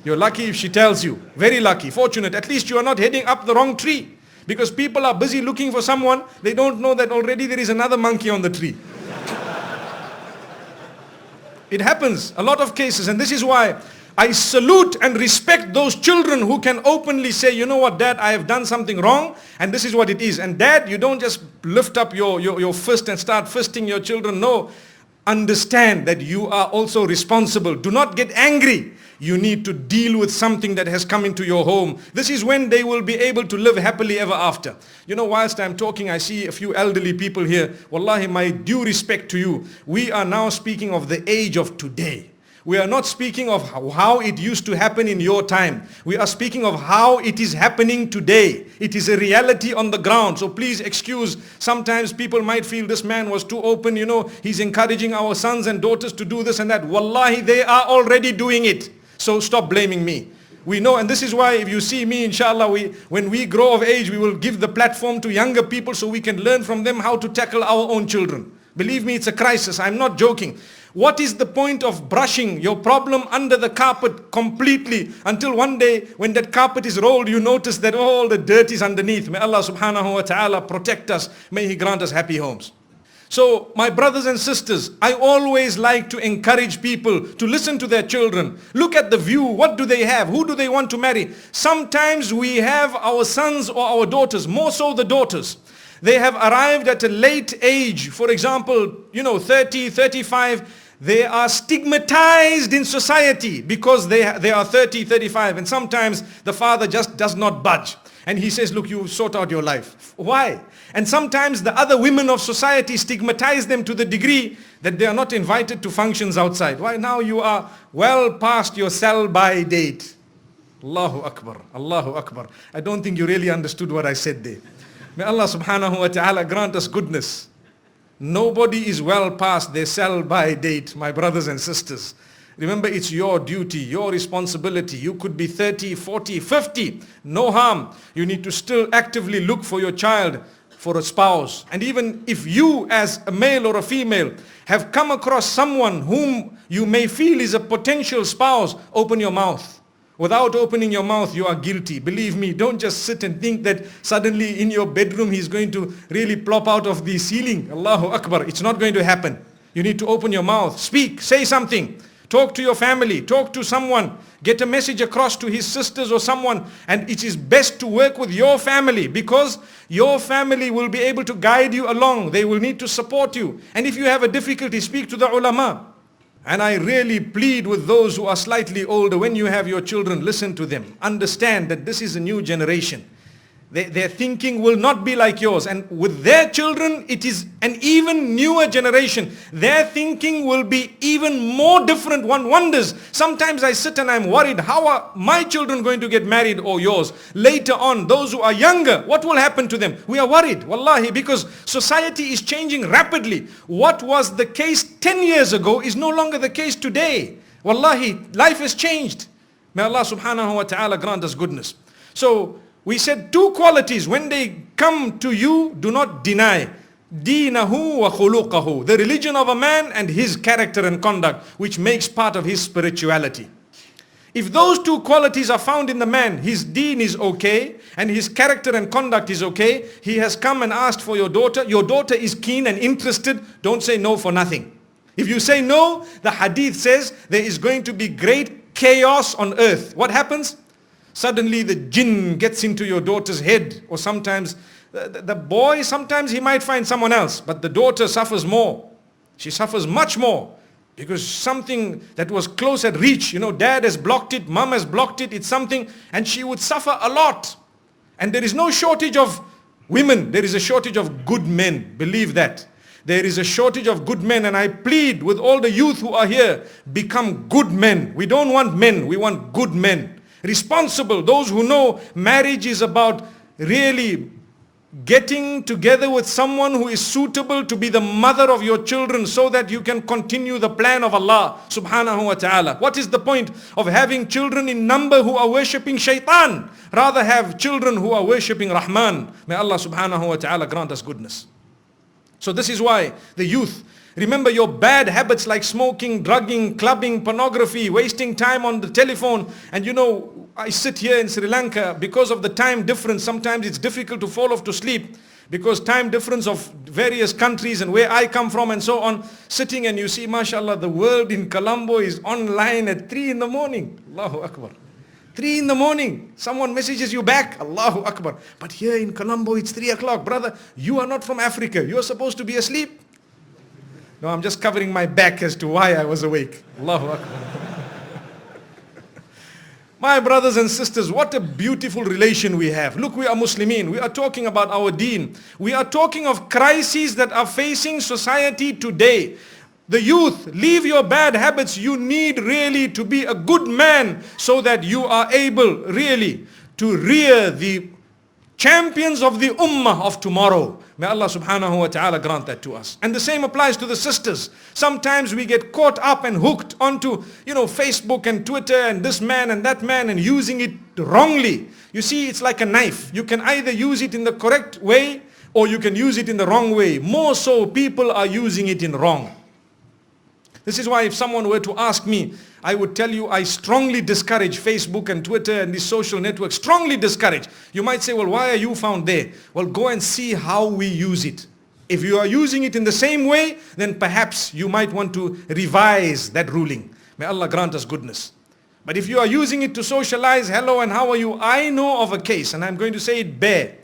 You're lucky if she tells you. Very lucky, fortunate. At least you are not heading up the wrong tree. Because people are busy looking for someone, they don't know that already there is another monkey on the tree. It happens, a lot of cases, and this is why I salute and respect those children who can openly say, you know what, Dad, I have done something wrong, and this is what it is. And Dad, you don't just lift up your fist and start fisting your children. No, understand that you are also responsible. Do not get angry. You need to deal with something that has come into your home. This is when they will be able to live happily ever after. You know, whilst I'm talking, I see a few elderly people here. Wallahi, my due respect to you. We are now speaking of the age of today. We are not speaking of how it used to happen in your time. We are speaking of how it is happening today. It is a reality on the ground. So please excuse, sometimes people might feel this man was too open, you know, he's encouraging our sons and daughters to do this and that. Wallahi, they are already doing it. So stop blaming me. We know, and this is why if you see me, inshallah, when we grow of age, we will give the platform to younger people so we can learn from them how to tackle our own children. Believe me, it's a crisis. I'm not joking. What is the point of brushing your problem under the carpet completely until one day when that carpet is rolled, you notice that all the dirt is underneath. May Allah subhanahu wa ta'ala protect us. May He grant us happy homes. So my brothers and sisters, I always like to encourage people to listen to their children. Look at the view. What do they have? Who do they want to marry? Sometimes we have our sons or our daughters, more so the daughters. They have arrived at a late age. For example, 30, 35. They are stigmatized in society because they are 30, 35. And sometimes the father just does not budge. And he says, look, you sort out your life. Why? And sometimes the other women of society stigmatize them to the degree that they are not invited to functions outside. Why? Now you are well past your sell-by date. Allahu Akbar. Allahu Akbar. I don't think you really understood what I said there. May Allah subhanahu wa ta'ala grant us goodness. Nobody is well past their sell-by date, my brothers and sisters. Remember, it's your duty, your responsibility. You could be 30, 40, 50. No harm. You need to still actively look for your child, for a spouse. And even if you as a male or a female have come across someone whom you may feel is a potential spouse, open your mouth. Without opening your mouth, you are guilty. Believe me, don't just sit and think that suddenly in your bedroom he's going to really plop out of the ceiling. Allahu Akbar. It's not going to happen. You need to open your mouth. Speak. Say something. Talk to your family. Talk to someone. Get a message across to his sisters or someone. And it is best to work with your family because your family will be able to guide you along. They will need to support you. And if you have a difficulty, speak to the ulama. And I really plead with those who are slightly older, when you have your children, listen to them. Understand that this is a new generation. Their thinking will not be like yours. And with their children, it is an even newer generation. Their thinking will be even more different. One wonders. Sometimes I sit and I'm worried. How are my children going to get married or yours? Later on, those who are younger, what will happen to them? We are worried. Wallahi, because society is changing rapidly. What was the case 10 years ago is no longer the case today. Wallahi, life has changed. May Allah subhanahu wa ta'ala grant us goodness. So, we said two qualities. When they come to you, do not deny. Deenahu wa khuluqahu. The religion of a man and his character and conduct, which makes part of his spirituality. If those two qualities are found in the man, his deen is okay, and his character and conduct is okay, he has come and asked for your daughter is keen and interested, don't say no for nothing. If you say no, the hadith says there is going to be great chaos on earth. What happens? Suddenly the jinn gets into your daughter's head, or sometimes the boy, sometimes he might find someone else, but the daughter suffers more. She suffers much more because something that was close at reach, dad has blocked it, mom has blocked it, it's something, and she would suffer a lot. And there is no shortage of women, there is a shortage of good men, believe that. There is a shortage of good men, and I plead with all the youth who are here, become good men. We don't want men, we want good men. Responsible, those who know marriage is about really getting together with someone who is suitable to be the mother of your children so that you can continue the plan of Allah subhanahu wa ta'ala. What is the point of having children in number who are worshipping shaitan? Rather have children who are worshipping Rahman. May Allah subhanahu wa ta'ala grant us goodness. So this is why the youth, remember your bad habits like smoking, drugging, clubbing, pornography, wasting time on the telephone. And I sit here in Sri Lanka, because of the time difference, sometimes it's difficult to fall off to sleep. because time difference of various countries and where I come from and so on, sitting and you see, mashallah, the world in Colombo is online at 3 in the morning. Allahu Akbar. 3 in the morning. Someone messages you back. Allahu Akbar. But here in Colombo, it's 3 o'clock. Brother, you are not from Africa. You are supposed to be asleep. No, I'm just covering my back as to why I was awake. Allahu Akbar. My brothers and sisters, what a beautiful relation we have. Look, we are Muslimin. We are talking about our deen. We are talking of crises that are facing society today. The youth, leave your bad habits. You need really to be a good man so that you are able really to rear the champions of the ummah of tomorrow. May Allah subhanahu wa ta'ala grant that to us. And the same applies to the sisters. Sometimes we get caught up and hooked onto, Facebook and Twitter and this man and that man and using it wrongly. You see, it's like a knife. You can either use it in the correct way or you can use it in the wrong way. More so, people are using it in wrong. This is why if someone were to ask me, I would tell you I strongly discourage Facebook and Twitter and these social networks. Strongly discourage. You might say, well, why are you found there? Well, go and see how we use it. If you are using it in the same way, then perhaps you might want to revise that ruling. May Allah grant us goodness. But if you are using it to socialize, hello and how are you? I know of a case, and I'm going to say it bare,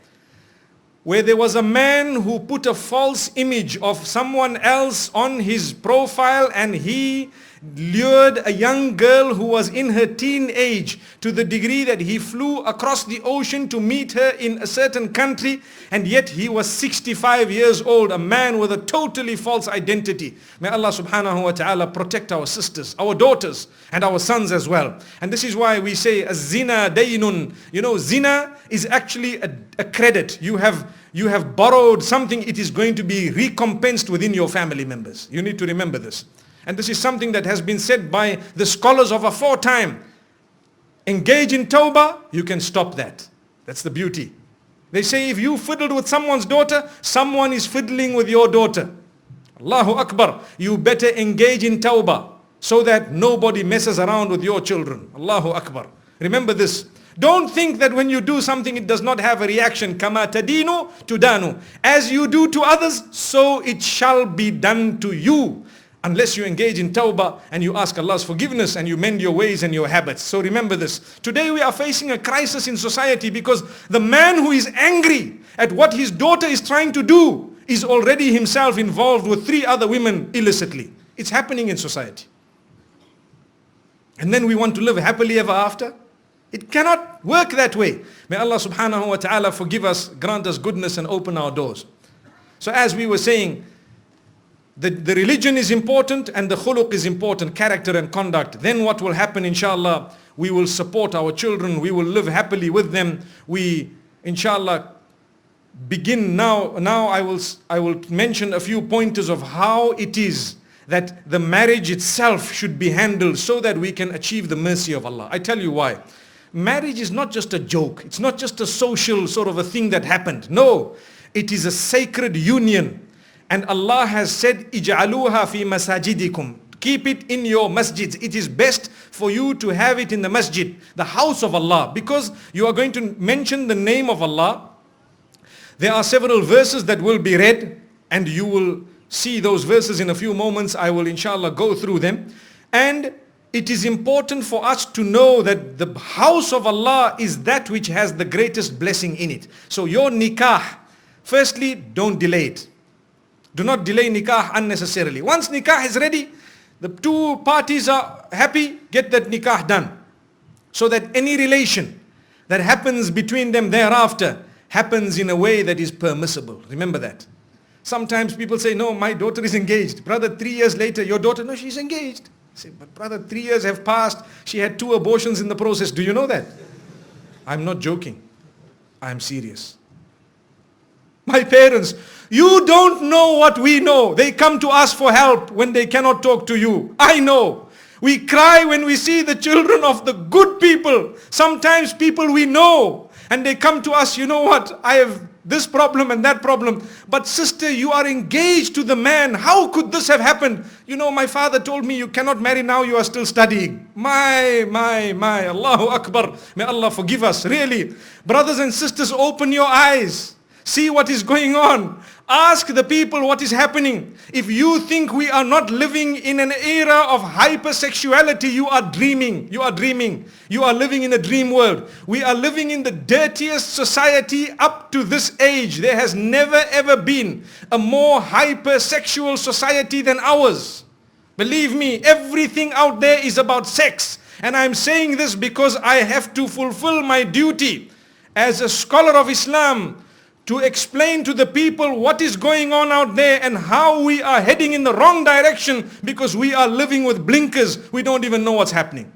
where there was a man who put a false image of someone else on his profile, and he lured a young girl who was in her teen age to the degree that he flew across the ocean to meet her in a certain country, and yet he was 65 years old, a man with a totally false identity. May Allah subhanahu wa ta'ala protect our sisters, our daughters, and our sons as well. And this is why we say az-zina daynun. Zina is actually a credit. You have borrowed something, it is going to be recompensed within your family members. You need to remember this. And this is something that has been said by the scholars of aforetime. Engage in tawbah, you can stop that. That's the beauty. They say if you fiddled with someone's daughter, someone is fiddling with your daughter. Allahu Akbar. You better engage in tawbah so that nobody messes around with your children. Allahu Akbar. Remember this. Don't think that when you do something it does not have a reaction. Kama tadinu tudanu. As you do to others, so it shall be done to you. Unless you engage in tawbah and you ask Allah's forgiveness and you mend your ways and your habits. So remember this. Today we are facing a crisis in society because the man who is angry at what his daughter is trying to do is already himself involved with 3 other women illicitly. It's happening in society. And then we want to live happily ever after. It cannot work that way. May Allah subhanahu wa ta'ala forgive us, grant us goodness and open our doors. So as we were saying, the religion is important and the khuluq is important, character and conduct. Then what will happen, inshallah, we will support our children, we will live happily with them. We, inshallah, begin now. Now I will mention a few pointers of how it is that the marriage itself should be handled so that we can achieve the mercy of Allah. I tell you why. Marriage is not just a joke. It's not just a social sort of a thing that happened. No, it is a sacred union. And Allah has said, "Ij'aluha fi masajidikum." Keep it in your masjids. It is best for you to have it in the masjid, the house of Allah, because you are going to mention the name of Allah. There are several verses that will be read, and you will see those verses in a few moments. I will inshallah go through them. And it is important for us to know that the house of Allah is that which has the greatest blessing in it. So your nikah, firstly, don't delay it. Do not delay nikah unnecessarily. Once nikah is ready, the 2 parties are happy, get that nikah done. So that any relation that happens between them thereafter happens in a way that is permissible. Remember that. Sometimes people say, no, my daughter is engaged. Brother, 3 years later, your daughter, no, she's engaged. I say, but brother, 3 years have passed. She had 2 abortions in the process. Do you know that? I'm not joking. I'm serious. My parents, you don't know what we know. They come to us for help when they cannot talk to you. I know. We cry when we see the children of the good people. Sometimes people we know. And they come to us, you know what, I have this problem and that problem. But sister, you are engaged to the man. How could this have happened? You know, my father told me you cannot marry now, you are still studying. My, Allahu Akbar. May Allah forgive us, really. Brothers and sisters, open your eyes. See what is going on. Ask the people what is happening. If you think we are not living in an era of hypersexuality, you are dreaming. You are dreaming. You are living in a dream world. We are living in the dirtiest society up to this age. There has never ever been a more hypersexual society than ours. Believe me, everything out there is about sex. And I'm saying this because I have to fulfill my duty as a scholar of Islam to explain to the people what is going on out there and how we are heading in the wrong direction because we are living with blinkers. We don't even know what's happening.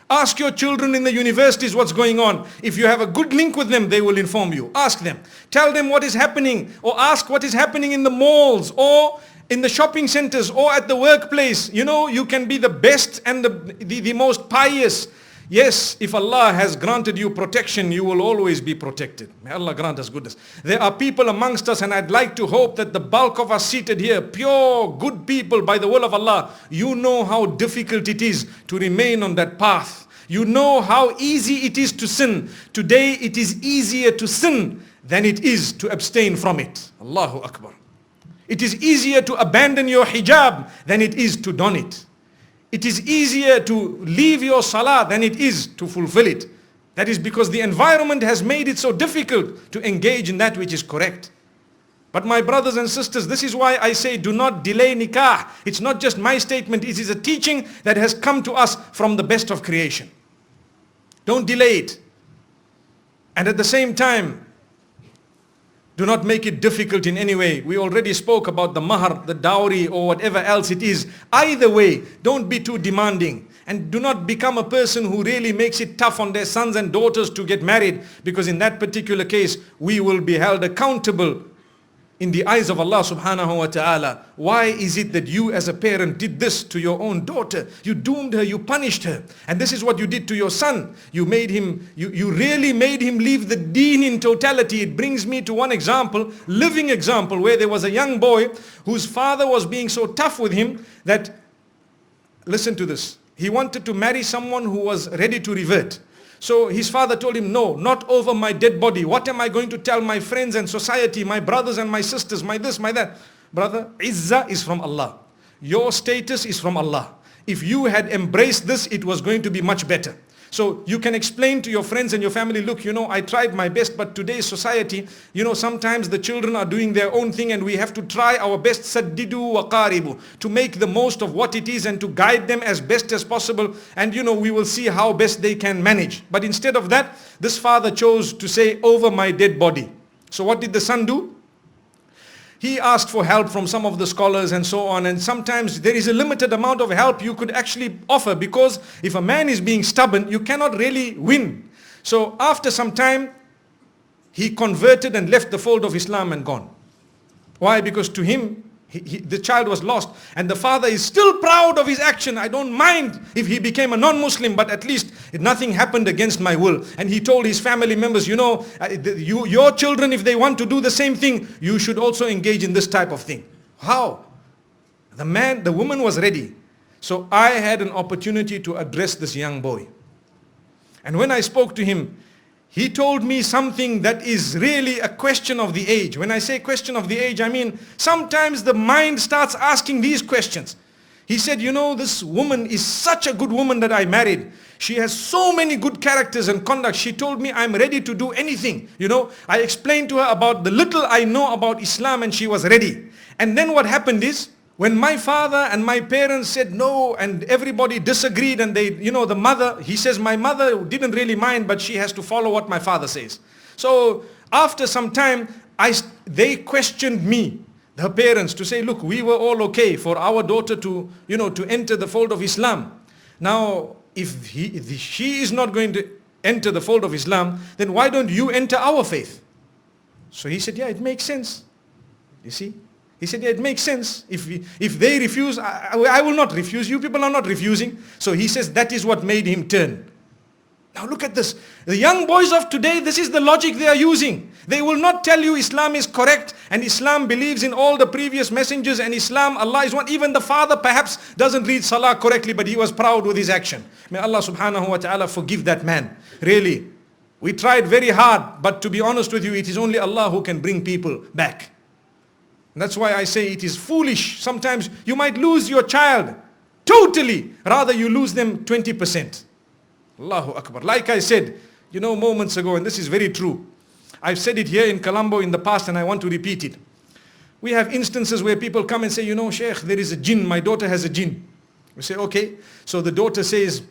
Ask your children in the universities what's going on. If you have a good link with them, they will inform you. Ask them. Tell them what is happening, or ask what is happening in the malls or in the shopping centers or at the workplace. You know, you can be the best and the most pious. Yes, if Allah has granted you protection, you will always be protected. May Allah grant us goodness. There are people amongst us, and I'd like to hope that the bulk of us seated here, pure, good people by the will of Allah, you know how difficult it is to remain on that path. You know how easy it is to sin. Today it is easier to sin than it is to abstain from it. Allahu Akbar. It is easier to abandon your hijab than it is to don it. It is easier to leave your salah than it is to fulfill it. That is because the environment has made it so difficult to engage in that which is correct. But my brothers and sisters, this is why I say do not delay nikah. It's not just my statement, it is a teaching that has come to us from the best of creation. Don't delay it. And at the same time, do not make it difficult in any way. We already spoke about the mahar, the dowry, or whatever else it is. Either way, don't be too demanding. And do not become a person who really makes it tough on their sons and daughters to get married. Because in that particular case, we will be held accountable in the eyes of Allah subhanahu wa ta'ala. Why is it that you as a parent did this to your own daughter? You doomed her, you punished her. And this is what you did to your son. You made him, you really made him leave the deen in totality. It brings me to one example, living example, where there was a young boy whose father was being so tough with him that, listen to this, he wanted to marry someone who was ready to revert. So his father told him, no, not over my dead body. What am I going to tell my friends and society, my brothers and my sisters, my this, my that? Brother, izzah is from Allah. Your status is from Allah. If you had embraced this, it was going to be much better. So you can explain to your friends and your family, look, you know, I tried my best, but today's society, you know, sometimes the children are doing their own thing and we have to try our best, saddidu wa qaribu, to make the most of what it is and to guide them as best as possible. And, you know, we will see how best they can manage. But instead of that, this father chose to say, over my dead body. So what did the son do? He asked for help from some of the scholars and so on, and sometimes there is a limited amount of help you could actually offer, because if a man is being stubborn, you cannot really win. So after some time, he converted and left the fold of Islam and gone. Why? Because to him, the child was lost, and the father is still proud of his action. I don't mind if he became a non-Muslim, but at least nothing happened against my will. And he told his family members, you know, your children, if they want to do the same thing, you should also engage in this type of thing. How? The woman was ready. So I had an opportunity to address this young boy. And when I spoke to him, he told me something that is really a question of the age. When I say question of the age, I mean sometimes the mind starts asking these questions. He said, you know, this woman is such a good woman that I married. She has so many good characters and conduct. She told me I'm ready to do anything. You know, I explained to her about the little I know about Islam and she was ready. And then what happened is, when my father and my parents said no and everybody disagreed and they, you know, the mother, he says my mother didn't really mind, but she has to follow what my father says. So after some time, they questioned me, her parents, to say, look, we were all okay for our daughter to, you know, to enter the fold of Islam. Now, if she is not going to enter the fold of Islam, then why don't you enter our faith? So he said, yeah, it makes sense. You see? He said, yeah, it makes sense. If they refuse, I will not refuse. You people are not refusing. So he says that is what made him turn. Now look at this. The young boys of today, this is the logic they are using. They will not tell you Islam is correct and Islam believes in all the previous messengers and Islam, Allah is one. Even the father perhaps doesn't read Salah correctly, but he was proud with his action. May Allah subhanahu wa ta'ala forgive that man. Really. We tried very hard, but to be honest with you, it is only Allah who can bring people back. And that's why I say it is foolish. Sometimes you might lose your child totally, rather you lose them 20%. Allahu Akbar. Like I said, moments ago, and this is very true. I've said it here in Colombo in the past and I want to repeat it. We have instances where people come and say, Sheikh, there is a jinn, my daughter has a jinn. We say, okay. So the daughter says,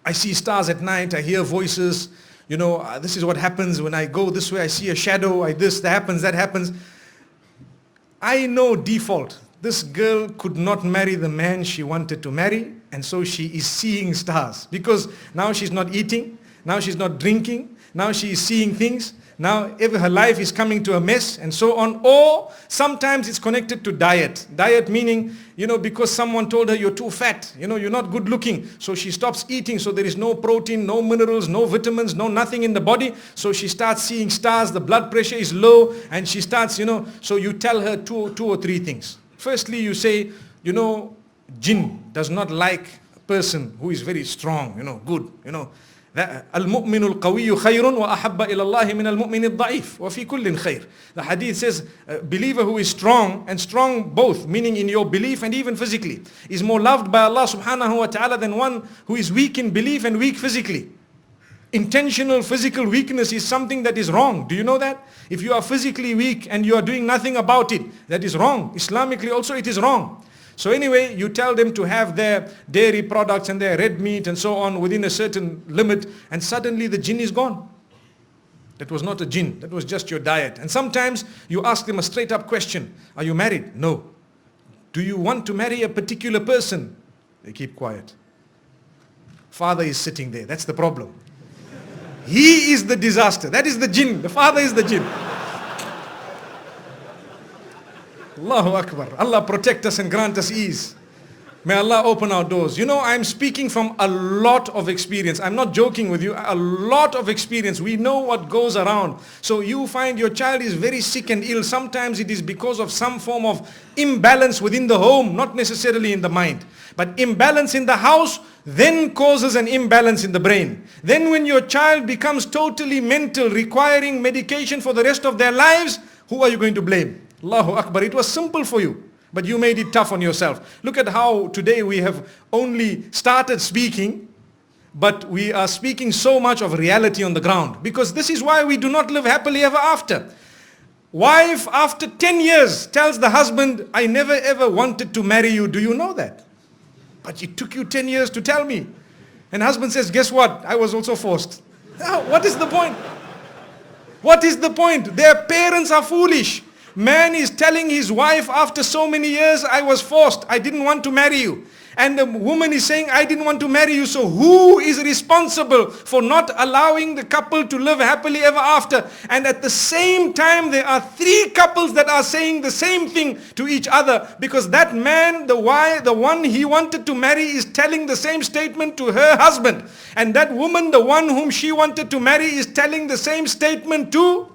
I see stars at night, I hear voices, this is what happens when I go this way, I see a shadow, that happens. I know default. This girl could not marry the man she wanted to marry, and so she is seeing stars. Because now she's not eating, now she's not drinking, now she is seeing things, now her life is coming to a mess, and so on. Or sometimes it's connected to diet. Diet meaning, because someone told her you're too fat, you're not good looking, so she stops eating, so there is no protein, no minerals, no vitamins, no nothing in the body, so she starts seeing stars, the blood pressure is low, and she starts, so you tell her two or three things. Firstly, you say, jinn does not like a person who is very strong, good, المؤمن القوي خير وأحب إلى الله من المؤمن الضعيف وفي كل خير. The hadith says a believer who is strong, and strong both, meaning in your belief and even physically, is more loved by Allah subhanahu wa ta'ala than one who is weak in belief and weak physically. Intentional physical weakness is something that is wrong. Do you know that? If you are physically weak and you are doing nothing about it, that is wrong. Islamically also it is wrong. So anyway, you tell them to have their dairy products and their red meat and so on within a certain limit, and suddenly the jinn is gone. That was not a jinn, that was just your diet. And sometimes you ask them a straight up question. Are you married? No. Do you want to marry a particular person? They keep quiet. Father is sitting there, that's the problem. He is the disaster. That is the jinn. The father is the jinn. Allahu Akbar. Allah protect us and grant us ease. May Allah open our doors. I'm speaking from a lot of experience. I'm not joking with you. A lot of experience. We know what goes around. So you find your child is very sick and ill. Sometimes it is because of some form of imbalance within the home, not necessarily in the mind. But imbalance in the house then causes an imbalance in the brain. Then when your child becomes totally mental, requiring medication for the rest of their lives, who are you going to blame? Allahu Akbar. It was simple for you, but you made it tough on yourself. Look at how today we have only started speaking, but we are speaking so much of reality on the ground. Because this is why we do not live happily ever after. Wife, after 10 years, tells the husband, I never ever wanted to marry you. Do you know that? But it took you 10 years to tell me. And husband says, guess what? I was also forced. Now, what is the point? What is the point? Their parents are foolish. Man is telling his wife after so many years, I was forced, I didn't want to marry you. And the woman is saying, I didn't want to marry you. So who is responsible for not allowing the couple to live happily ever after? And at the same time, there are three couples that are saying the same thing to each other. Because that man, the one he wanted to marry, is telling the same statement to her husband. And that woman, the one whom she wanted to marry, is telling the same statement to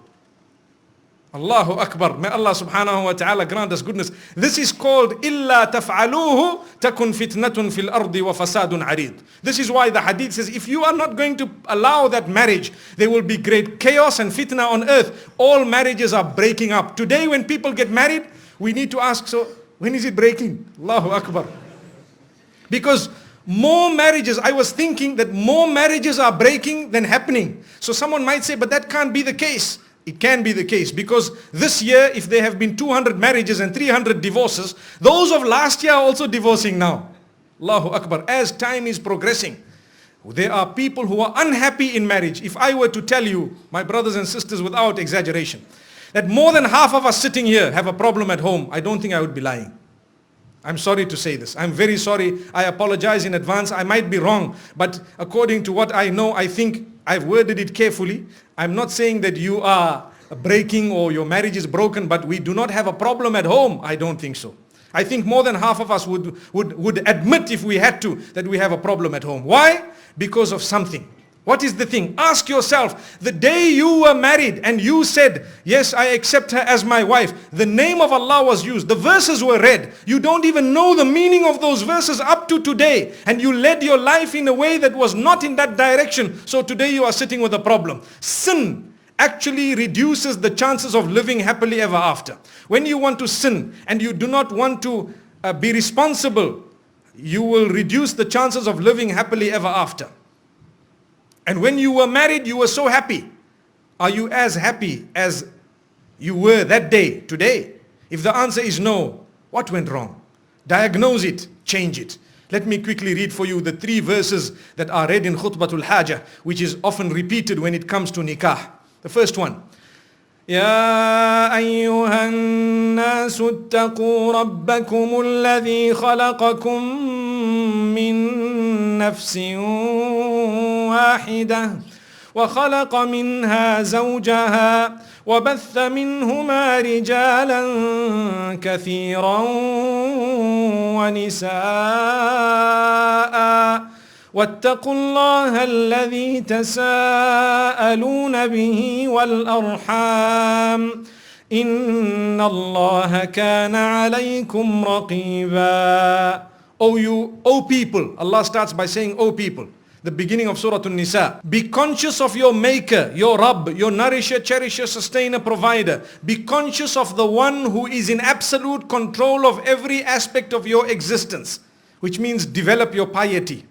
Allahu Akbar. May Allah subhanahu wa ta'ala grant us goodness. This is called إِلَّا تَفْعَلُوهُ تَكُنْ فِتْنَةٌ فِي الْأَرْضِ وَفَسَادٌ عَرِيضٌ. This is why the hadith says, if you are not going to allow that marriage, there will be great chaos and fitna on earth. All marriages are breaking up. Today when people get married, we need to ask, so when is it breaking? Allahu Akbar. Because more marriages, I was thinking that more marriages are breaking than happening. So someone might say, but that can't be the case. It can be the case, because this year, if there have been 200 marriages and 300 divorces, those of last year are also divorcing now. Allahu Akbar. As time is progressing, there are people who are unhappy in marriage. If I were to tell you, my brothers and sisters, without exaggeration, that more than half of us sitting here have a problem at home, I don't think I would be lying. I'm sorry to say this. I'm very sorry. I apologize in advance. I might be wrong. But according to what I know, I think I've worded it carefully. I'm not saying that you are breaking or your marriage is broken, but we do not have a problem at home. I don't think so. I think more than half of us would admit, if we had to, that we have a problem at home. Why? Because of something. What is the thing? Ask yourself, the day you were married and you said, yes, I accept her as my wife, the name of Allah was used, the verses were read. You don't even know the meaning of those verses up to today. And you led your life in a way that was not in that direction. So today you are sitting with a problem. Sin actually reduces the chances of living happily ever after. When you want to sin and you do not want to be responsible, you will reduce the chances of living happily ever after. And when you were married, you were so happy. Are you as happy as you were that day, today? If the answer is no, what went wrong? Diagnose it, change it. Let me quickly read for you the 3 verses that are read in Khutbatul Hajah, which is often repeated when it comes to nikah. The first one. يا أيها الناس اتقوا ربكم الذي خلقكم من نفس واحدة وخلق منها زوجها وبث منهما رجالا كثيرا ونساء واتقوا الله الذي تساءلون به والأرحام إن الله كان عليكم رقيبا. O people, Allah starts by saying, O people, the beginning of Surah An-Nisa. Be conscious of your maker, your Rabb, your nourisher, cherisher, sustainer, provider. Be conscious of the one who is in absolute control of every aspect of your existence, which means develop your piety.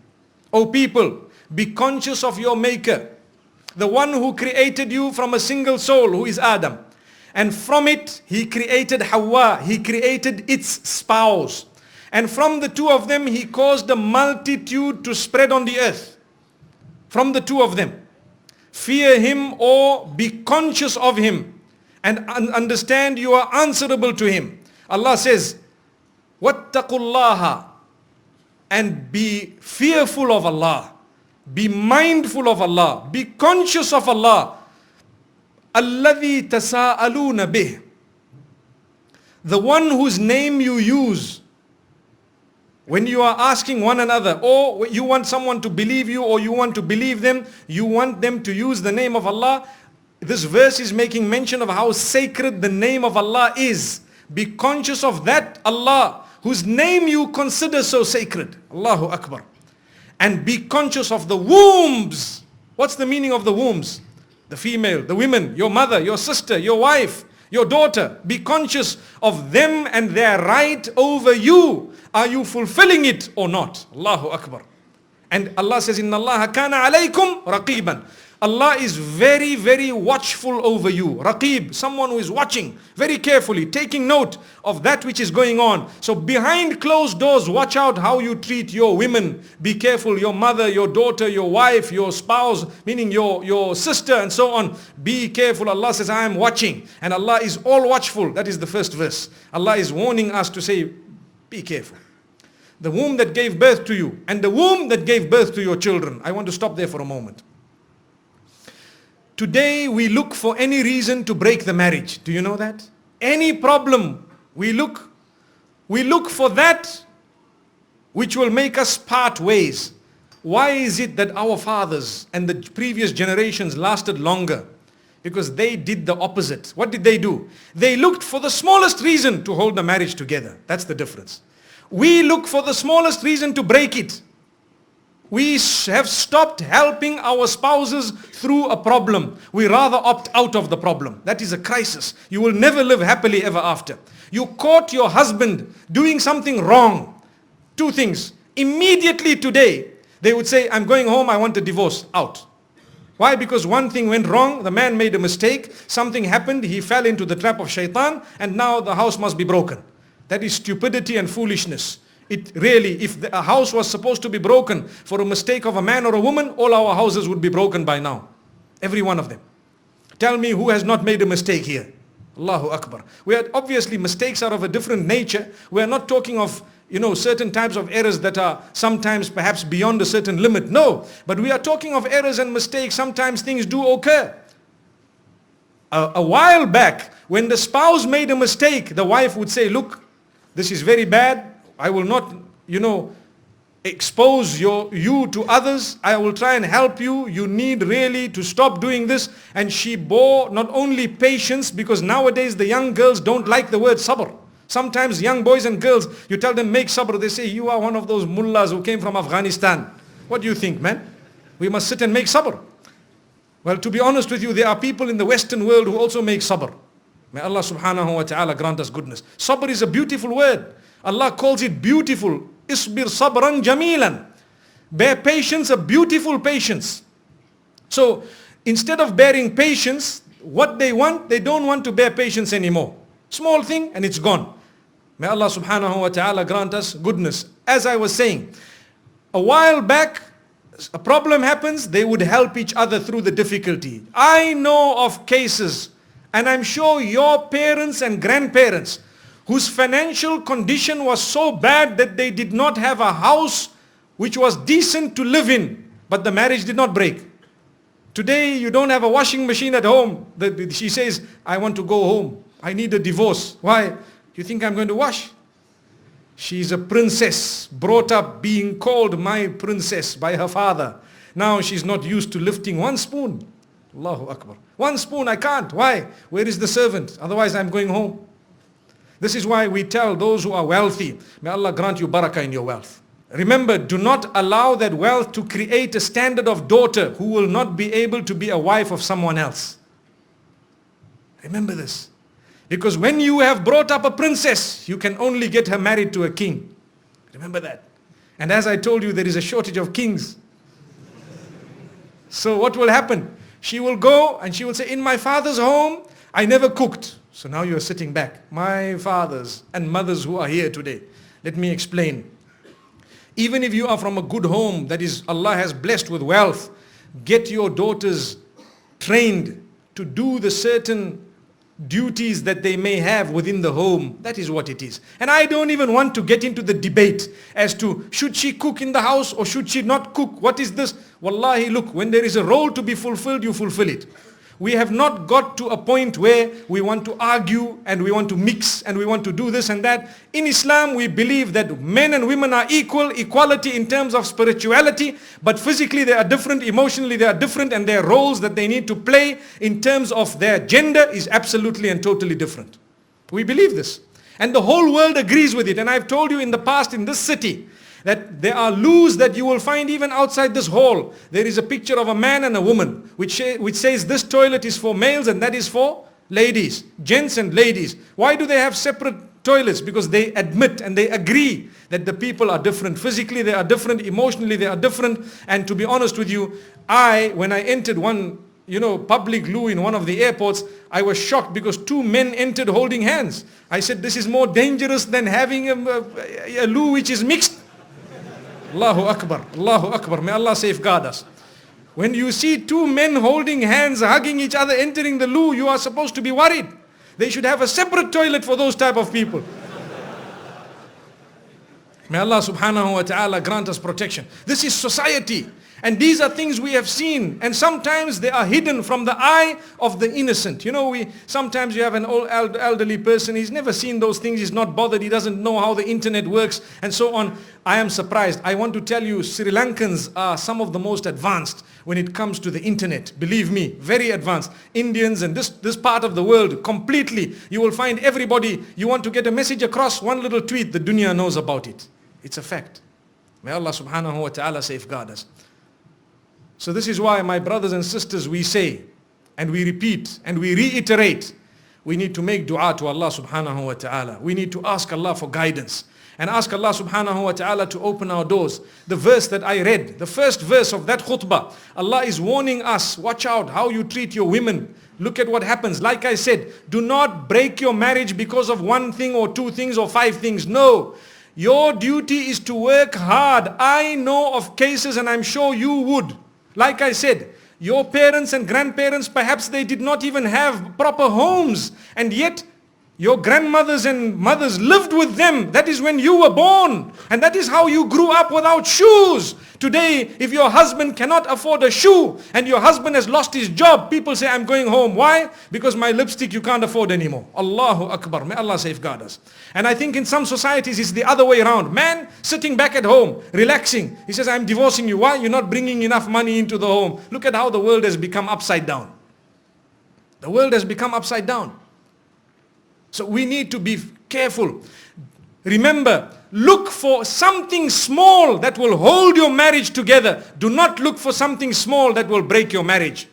O people, be conscious of your maker, the one who created you from a single soul, who is Adam. And from it, he created Hawa, he created its spouse. And from the two of them, he caused a multitude to spread on the earth. From the two of them. Fear him or be conscious of him. And understand you are answerable to him. Allah says, وَاتَّقُوا اللَّهَ, and be fearful of Allah. Be mindful of Allah. Be conscious of Allah. الَّذِي تَسَاءَلُونَ بِهِ, the one whose name you use when you are asking one another, or you want someone to believe you, or you want to believe them, you want them to use the name of Allah. This verse is making mention of how sacred the name of Allah is. Be conscious of that Allah whose name you consider so sacred. Allahu Akbar. And be conscious of the wombs. What's the meaning of the wombs? The female, the women, your mother, your sister, your wife, your daughter. Be conscious of them and their right over you. Are you fulfilling it or not? Allahu Akbar. And Allah says, Inna Allah kana alaykum raqiban. Allah is very, very watchful over you. Raqib, someone who is watching very carefully, taking note of that which is going on. So behind closed doors, watch out how you treat your women. Be careful, your mother, your daughter, your wife, your spouse, meaning your sister and so on. Be careful. Allah says, I am watching. And Allah is all watchful. That is the first verse. Allah is warning us to say, be careful. The womb that gave birth to you and the womb that gave birth to your children. I want to stop there for a moment. Today we look for any reason to break the marriage. Do you know that? Any problem, we look for that which will make us part ways. Why is it that our fathers and the previous generations lasted longer? Because they did the opposite. What did they do? They looked for the smallest reason to hold the marriage together. That's the difference. We look for the smallest reason to break it. We have stopped helping our spouses through a problem. We rather opt out of the problem. That is a crisis. You will never live happily ever after. You caught your husband doing something wrong. 2 things. Immediately today, they would say, I'm going home, I want a divorce. Out. Why? Because one thing went wrong, the man made a mistake, something happened, he fell into the trap of shaitan, and now the house must be broken. That is stupidity and foolishness. It really, if a house was supposed to be broken for a mistake of a man or a woman, all our houses would be broken by now. Every one of them. Tell me who has not made a mistake here. Allahu Akbar. Obviously mistakes are of a different nature. We are not talking of, certain types of errors that are sometimes perhaps beyond a certain limit. No, but we are talking of errors and mistakes. Sometimes things do occur. A while back, when the spouse made a mistake, the wife would say, look, this is very bad. I will not, expose you to others. I will try and help you. You need really to stop doing this. And she bore not only patience, because nowadays the young girls don't like the word sabr. Sometimes young boys and girls, you tell them make sabr, they say, you are one of those mullahs who came from Afghanistan. What do you think, man? We must sit and make sabr. Well, to be honest with you, there are people in the Western world who also make sabr. May Allah subhanahu wa ta'ala grant us goodness. Sabr is a beautiful word. Allah calls it beautiful. Isbir sabran jamilan. Bear patience, a beautiful patience. So, instead of bearing patience, what they want, they don't want to bear patience anymore. Small thing and it's gone. May Allah subhanahu wa ta'ala grant us goodness. As I was saying, a while back, a problem happens, they would help each other through the difficulty. I know of cases, and I'm sure your parents and grandparents, whose financial condition was so bad that they did not have a house which was decent to live in, but the marriage did not break. Today you don't have a washing machine at home. She says, I want to go home. I need a divorce. Why? You think I'm going to wash? She's a princess, brought up being called my princess by her father. Now she's not used to lifting one spoon. Allahu Akbar. One spoon, I can't. Why? Where is the servant? Otherwise I'm going home. This is why we tell those who are wealthy, may Allah grant you barakah in your wealth. Remember, do not allow that wealth to create a standard of daughter who will not be able to be a wife of someone else. Remember this. Because when you have brought up a princess, you can only get her married to a king. Remember that. And as I told you, there is a shortage of kings. So what will happen? She will go and she will say, in my father's home, I never cooked. So now you are sitting back. My fathers and mothers who are here today, let me explain. Even if you are from a good home, that is, Allah has blessed with wealth, get your daughters trained to do the certain duties that they may have within the home. That is what it is. And I don't even want to get into the debate as to should she cook in the house or should she not cook. What is this? Wallahi, look, when there is a role to be fulfilled, you fulfill it. We have not got to a point where we want to argue and we want to mix and we want to do this and that. In Islam, we believe that men and women are equal, equality in terms of spirituality, but physically they are different, emotionally they are different, and their roles that they need to play in terms of their gender is absolutely and totally different. We believe this. And the whole world agrees with it. And I've told you in the past in this city, that there are loos that you will find even outside this hall. There is a picture of a man and a woman which says this toilet is for males and that is for ladies, gents and ladies. Why do they have separate toilets? Because they admit and they agree that the people are different. Physically they are different, emotionally they are different. And to be honest with you, when I entered one public loo in one of the airports, I was shocked because two men entered holding hands. I said, this is more dangerous than having a loo which is mixed. Allahu Akbar, Allahu Akbar. May Allah safeguard us. When you see two men holding hands, hugging each other, entering the loo, you are supposed to be worried. They should have a separate toilet for those type of people. May Allah subhanahu wa ta'ala grant us protection. This is society. And these are things we have seen. And sometimes they are hidden from the eye of the innocent. Sometimes you have an old elderly person. He's never seen those things. He's not bothered. He doesn't know how the internet works and so on. I am surprised. I want to tell you, Sri Lankans are some of the most advanced when it comes to the internet. Believe me, very advanced. Indians and this part of the world, completely. You will find everybody, you want to get a message across, one little tweet, the dunya knows about it. It's a fact. May Allah subhanahu wa ta'ala safeguard us. So this is why, my brothers and sisters, we say and we repeat and we reiterate, we need to make dua to Allah subhanahu wa ta'ala. We need to ask Allah for guidance and ask Allah subhanahu wa ta'ala to open our doors. The verse that I read, the first verse of that khutbah, Allah is warning us, watch out how you treat your women. Look at what happens. Like I said, do not break your marriage because of one thing or two things or five things. No. Your duty is to work hard. I know of cases, and I'm sure you would. Like I said, your parents and grandparents, perhaps they did not even have proper homes. And yet, Your grandmothers and mothers lived with them. That is when you were born. And that is how you grew up without shoes. Today, if your husband cannot afford a shoe and your husband has lost his job, people say, I'm going home. Why? Because my lipstick you can't afford anymore. Allahu Akbar. May Allah safeguard us. And I think in some societies it's the other way around. Man sitting back at home, relaxing. He says, I'm divorcing you. Why? You're not bringing enough money into the home. Look at how the world has become upside down. The world has become upside down. So we need to be careful. Remember, look for something small that will hold your marriage together. Do not look for something small that will break your marriage.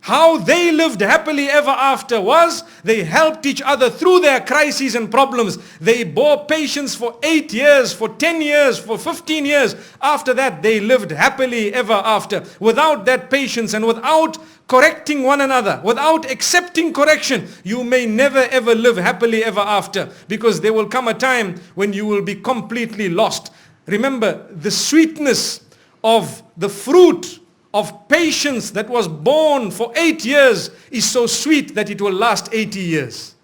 How they lived happily ever after was they helped each other through their crises and problems. They bore patience for 8 years, for 10 years, for 15 years. After that, they lived happily ever after. Without that patience and without correcting one another, without accepting correction, you may never ever live happily ever after, because there will come a time when you will be completely lost. Remember, the sweetness of the fruit of patience that was born for 8 years is so sweet that it will last 80 years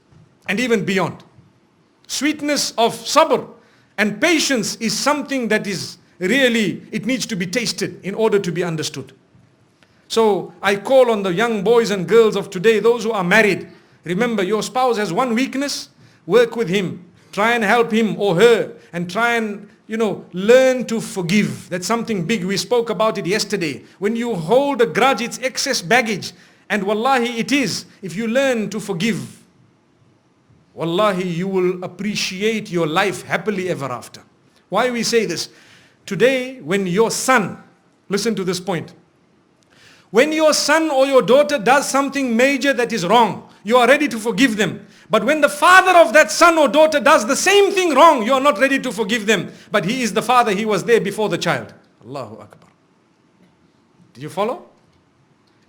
and even beyond. Sweetness of sabr and patience is something that is really, it needs to be tasted in order to be understood. So I call on the young boys and girls of today, those who are married. Remember, your spouse has one weakness, work with him. Try and help him or her and try and learn to forgive. That's something big. We spoke about it yesterday. When you hold a grudge, it's excess baggage. And wallahi, it is. If you learn to forgive, wallahi, you will appreciate your life happily ever after. Why we say this? Today, when your son, listen to this point. When your son or your daughter does something major that is wrong, you are ready to forgive them. But when the father of that son or daughter does the same thing wrong, you are not ready to forgive them. But he is the father, he was there before the child. Allahu Akbar. Did you follow?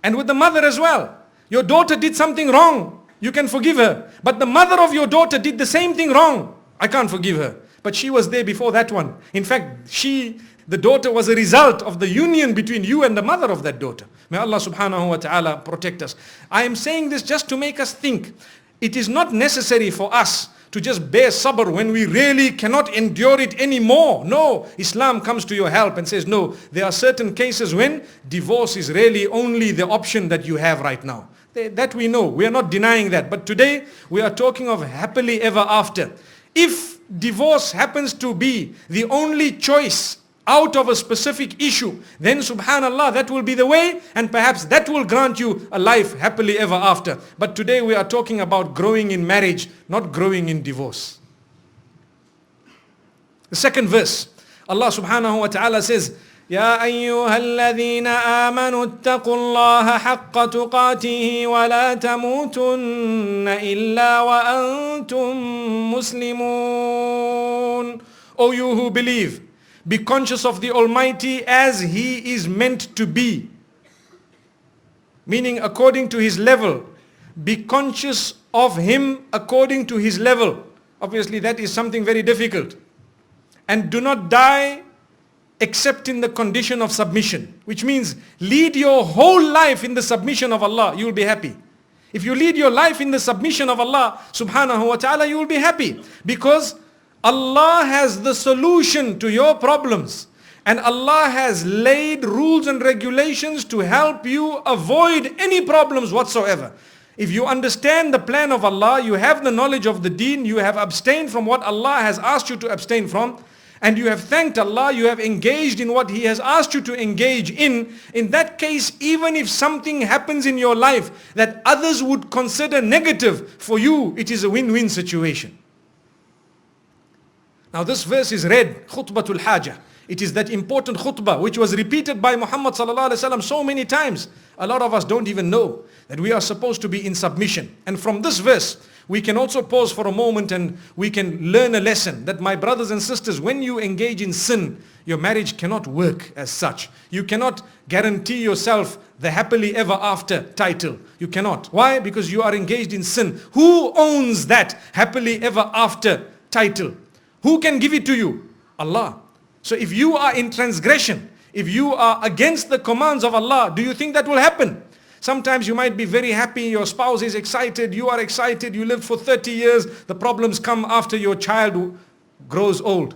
And with the mother as well. Your daughter did something wrong, you can forgive her. But the mother of your daughter did the same thing wrong. I can't forgive her. But she was there before that one. In fact, the daughter was a result of the union between you and the mother of that daughter. May Allah subhanahu wa ta'ala protect us. I am saying this just to make us think. It is not necessary for us to just bear sabr when we really cannot endure it anymore. No, Islam comes to your help and says, no, there are certain cases when divorce is really only the option that you have right now. That we know, we are not denying that. But today we are talking of happily ever after. If divorce happens to be the only choice out of a specific issue, then subhanallah, that will be the way, and perhaps that will grant you a life happily ever after. But today we are talking about growing in marriage, not growing in divorce. The second verse, Allah subhanahu wa ta'ala says, يا أيها الذين آمنوا اتقوا الله حق تقاته ولا تموتن إلا وأنتم مسلمون. O you who believe, be conscious of the Almighty as He is meant to be. Meaning according to His level. Be conscious of Him according to His level. Obviously that is something very difficult. And do not die except in the condition of submission. Which means lead your whole life in the submission of Allah. You will be happy. If you lead your life in the submission of Allah subhanahu wa ta'ala, you will be happy. Because Allah has the solution to your problems. And Allah has laid rules and regulations to help you avoid any problems whatsoever. If you understand the plan of Allah, you have the knowledge of the deen, you have abstained from what Allah has asked you to abstain from, and you have thanked Allah, you have engaged in what He has asked you to engage in that case, even if something happens in your life that others would consider negative, for you it is a win-win situation. Now this verse is read, khutbatul hajah. It is that important khutbah which was repeated by Muhammad sallallahu alaihi wasallam so many times. A lot of us don't even know that we are supposed to be in submission. And from this verse, we can also pause for a moment and we can learn a lesson that, my brothers and sisters, when you engage in sin, your marriage cannot work as such. You cannot guarantee yourself the happily ever after title. You cannot. Why? Because you are engaged in sin. Who owns that happily ever after title? Who can give it to you? Allah. So if you are in transgression, if you are against the commands of Allah, do you think that will happen? Sometimes you might be very happy, your spouse is excited, you are excited, you lived for 30 years. The problems come after your child grows old.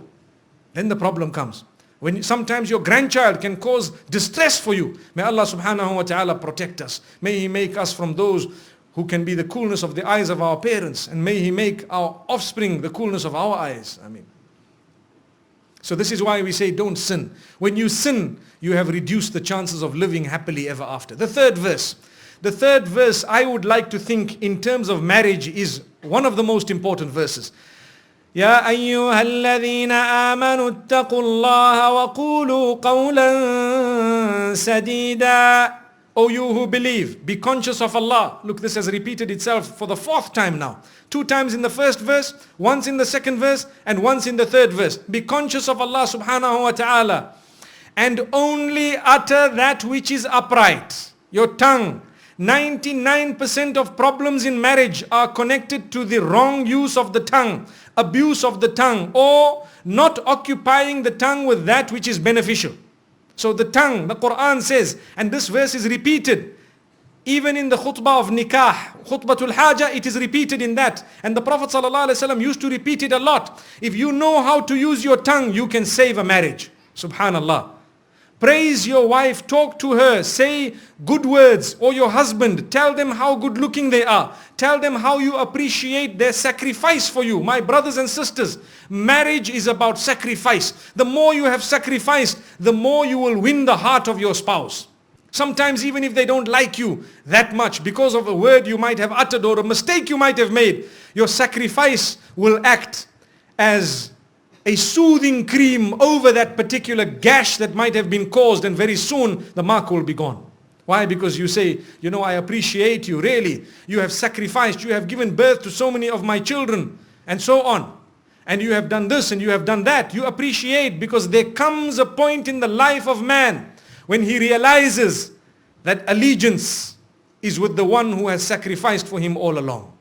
Then the problem comes. When sometimes your grandchild can cause distress for you. May Allah subhanahu wa ta'ala protect us. May He make us from those who can be the coolness of the eyes of our parents. And may He make our offspring the coolness of our eyes. Ameen. So this is why we say don't sin. When you sin, you have reduced the chances of living happily ever after. The third verse. The third verse I would like to think in terms of marriage is one of the most important verses. يا أيها الذين آمنوا اتقوا الله وقولوا قولا سديدا. O you who believe, be conscious of Allah. Look, this has repeated itself for the fourth time now. 2 times in the first verse, once in the second verse, and once in the third verse. Be conscious of Allah subhanahu wa ta'ala. And only utter that which is upright. Your tongue. 99% of problems in marriage are connected to the wrong use of the tongue, abuse of the tongue, or not occupying the tongue with that which is beneficial. So the tongue, the Quran says, and this verse is repeated even in the khutbah of nikah, khutbatul haja, it is repeated in that. And the Prophet ﷺ used to repeat it a lot. If you know how to use your tongue, you can save a marriage. Subhanallah. Praise your wife, talk to her, say good words, or your husband, tell them how good looking they are. Tell them how you appreciate their sacrifice for you. My brothers and sisters, marriage is about sacrifice. The more you have sacrificed, the more you will win the heart of your spouse. Sometimes even if they don't like you that much because of a word you might have uttered or a mistake you might have made, your sacrifice will act as a soothing cream over that particular gash that might have been caused, and very soon the mark will be gone. Why? Because you say, you know, I appreciate you, really. You have sacrificed, you have given birth to so many of my children, and so on. And you have done this and you have done that. You appreciate, because there comes a point in the life of man when he realizes that allegiance is with the one who has sacrificed for him all along.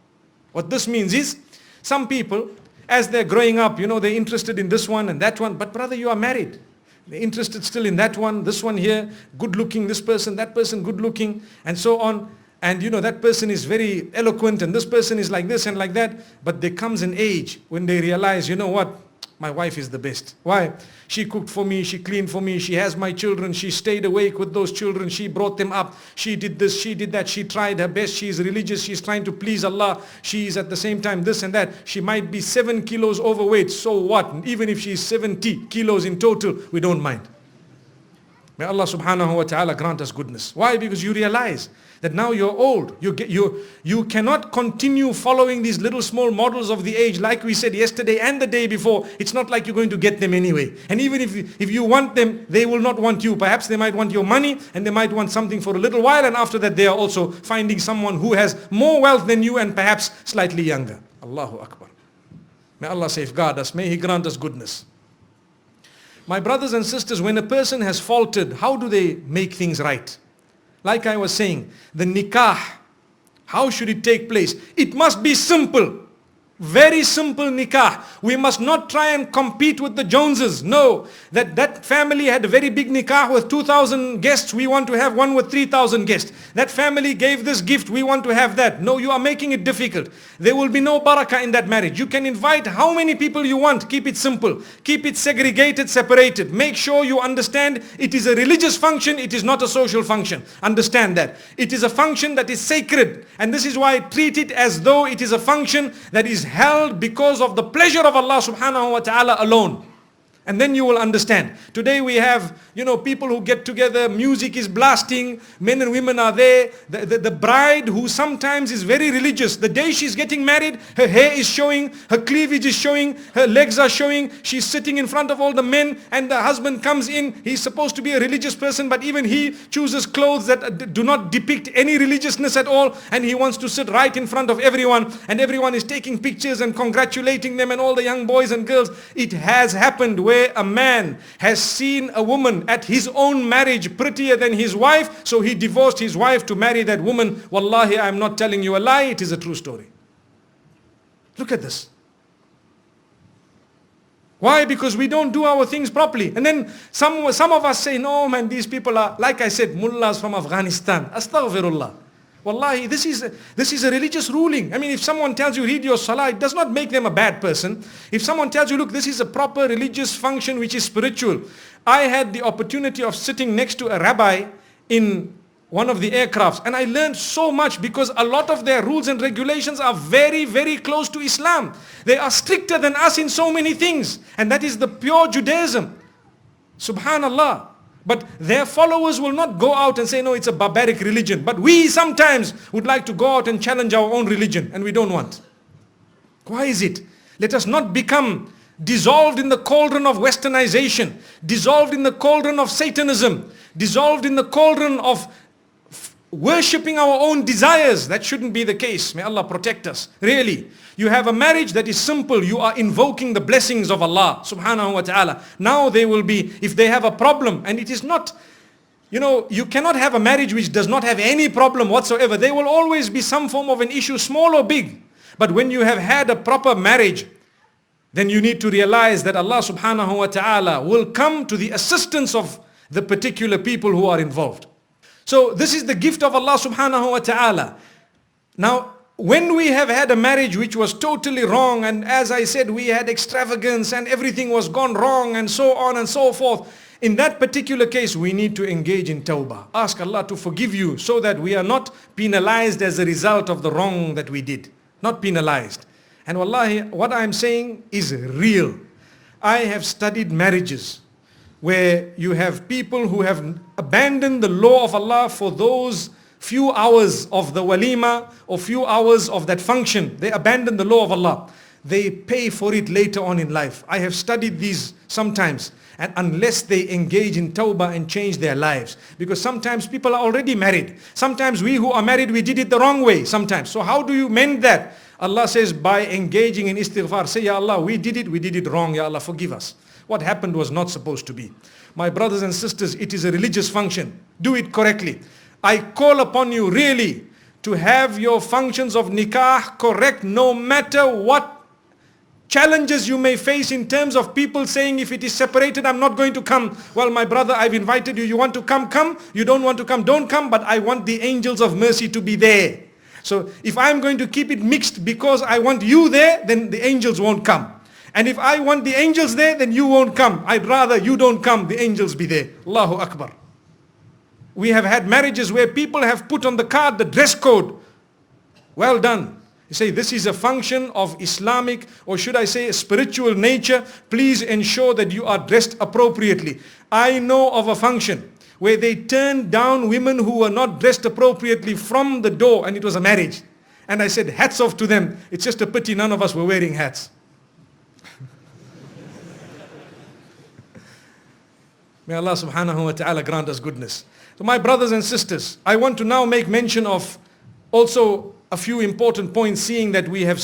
What this means is, some people, as they're growing up, you know, they're interested in this one and that one. But brother, you are married. They're interested still in that one, this one here, good looking, this person, that person, good looking, and so on. And you know, that person is very eloquent and this person is like this and like that. But there comes an age when they realize, you know what? My wife is the best. Why? She cooked for me, she cleaned for me, she has my children, she stayed awake with those children, she brought them up, she did this, she did that, she tried her best, she is religious, she is trying to please Allah, she is at the same time this and that. She might be 7 kilos overweight, so what? Even if she is 70 kilos in total, we don't mind. May Allah subhanahu wa ta'ala grant us goodness. Why? Because you realize that now you're old. You cannot continue following these little small models of the age. Like we said yesterday and the day before, it's not like you're going to get them anyway. And even if you want them, they will not want you. Perhaps they might want your money and they might want something for a little while, and after that they are also finding someone who has more wealth than you and perhaps slightly younger. Allahu Akbar. May Allah safeguard us. May He grant us goodness. My brothers and sisters, when a person has faltered, how do they make things right? Like I was saying, the nikah, how should it take place? It must be simple. Very simple nikah. We must not try and compete with the Joneses. No, that family had a very big nikah with 2,000 guests. We want to have one with 3,000 guests. That family gave this gift. We want to have that. No, you are making it difficult. There will be no barakah in that marriage. You can invite how many people you want. Keep it simple. Keep it segregated, separated. Make sure you understand it is a religious function. It is not a social function. Understand that. It is a function that is sacred. And this is why I treat it as though it is a function that is held because of the pleasure of Allah subhanahu wa ta'ala alone. And then you will understand. Today we have, you know, people who get together, music is blasting, men and women are there. The bride, who sometimes is very religious, the day she's getting married, her hair is showing, her cleavage is showing, her legs are showing, she's sitting in front of all the men, and the husband comes in. He's supposed to be a religious person, but even he chooses clothes that do not depict any religiousness at all, and he wants to sit right in front of everyone, and everyone is taking pictures and congratulating them, and all the young boys and girls. It has happened where a man has seen a woman at his own marriage prettier than his wife, so he divorced his wife to marry that woman. Wallahi, I am not telling you a lie, it is a true story. Look at this. Why? Because we don't do our things properly. And then some of us say, no man, these people are, like I said, mullahs from Afghanistan. Astaghfirullah. Wallahi, this is a religious ruling. I mean, if someone tells you read your salah, it does not make them a bad person. If someone tells you, look, this is a proper religious function which is spiritual. I had the opportunity of sitting next to a rabbi in one of the aircrafts, and I learned so much because a lot of their rules and regulations are very, very close to Islam. They are stricter than us in so many things, and that is the pure Judaism. Subhanallah. But their followers will not go out and say, no, it's a barbaric religion. But we sometimes would like to go out and challenge our own religion, and we don't want. Why is it? Let us not become dissolved in the cauldron of westernization, dissolved in the cauldron of Satanism, dissolved in the cauldron of worshipping our own desires. That shouldn't be the case. May Allah protect us. Really. You have a marriage that is simple. You are invoking the blessings of Allah subhanahu wa ta'ala. Now they will be, if they have a problem, and it is not, you cannot have a marriage which does not have any problem whatsoever. There will always be some form of an issue, small or big. But when you have had a proper marriage, then you need to realize that Allah subhanahu wa ta'ala will come to the assistance of the particular people who are involved. So this is the gift of Allah subhanahu wa ta'ala. Now, when we have had a marriage which was totally wrong, and as I said, we had extravagance and everything was gone wrong and so on and so forth, in that particular case, we need to engage in tawbah. Ask Allah to forgive you so that we are not penalized as a result of the wrong that we did. Not penalized. And wallahi, what I'm saying is real. I have studied marriages where you have people who have abandoned the law of Allah for those few hours of the walima or few hours of that function. They abandon the law of Allah. They pay for it later on in life. I have studied these sometimes. And unless they engage in tawbah and change their lives. Because sometimes people are already married. Sometimes we who are married, we did it the wrong way sometimes. So how do you mend that? Allah says by engaging in istighfar. Say, Ya Allah, we did it wrong. Ya Allah, forgive us. What happened was not supposed to be. My brothers and sisters, it is a religious function. Do it correctly. I call upon you really to have your functions of nikah correct no matter what challenges you may face in terms of people saying if it is separated, I'm not going to come. Well, my brother, I've invited you. You want to come? Come. You don't want to come? Don't come. But I want the angels of mercy to be there. So if I'm going to keep it mixed because I want you there, then the angels won't come. And if I want the angels there, then you won't come. I'd rather you don't come, the angels be there. Allahu Akbar. We have had marriages where people have put on the card the dress code. Well done. You say this is a function of Islamic, or should I say a spiritual nature. Please ensure that you are dressed appropriately. I know of a function where they turned down women who were not dressed appropriately from the door, and it was a marriage. And I said, hats off to them. It's just a pity none of us were wearing hats. May Allah subhanahu wa ta'ala grant us goodness. So my brothers and sisters, I want to now make mention of also a few important points, seeing that we have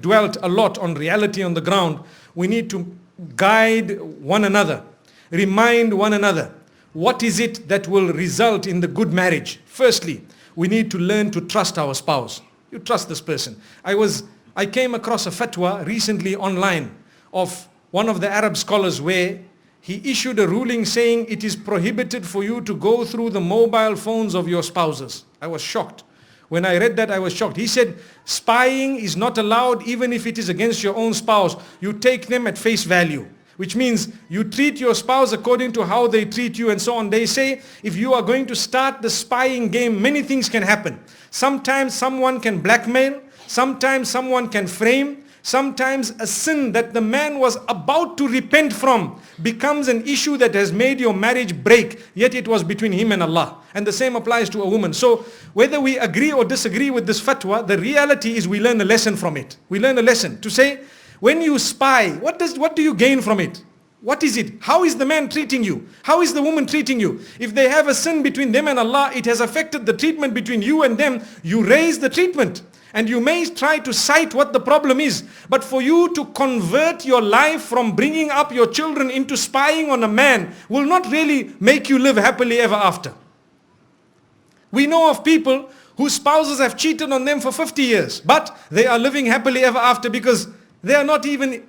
dwelt a lot on reality on the ground. We need to guide one another, remind one another. What is it that will result in the good marriage? Firstly, we need to learn to trust our spouse. You trust this person. I came across a fatwa recently online of one of the Arab scholars where he issued a ruling saying it is prohibited for you to go through the mobile phones of your spouses. I was shocked. When I read that, I was shocked. He said, spying is not allowed even if it is against your own spouse. You take them at face value, which means you treat your spouse according to how they treat you and so on. They say if you are going to start the spying game, many things can happen. Sometimes someone can blackmail. Sometimes someone can frame. Sometimes a sin that the man was about to repent from becomes an issue that has made your marriage break, yet it was between him and Allah. And the same applies to a woman. So whether we agree or disagree with this fatwa, the reality is we learn a lesson from it. We learn a lesson to say, when you spy, what do you gain from it? What is it? How is the man treating you? How is the woman treating you? If they have a sin between them and Allah, it has affected the treatment between you and them. You raise the treatment. And you may try to cite what the problem is. But for you to convert your life from bringing up your children into spying on a man will not really make you live happily ever after. We know of people whose spouses have cheated on them for 50 years. But they are living happily ever after because they are not even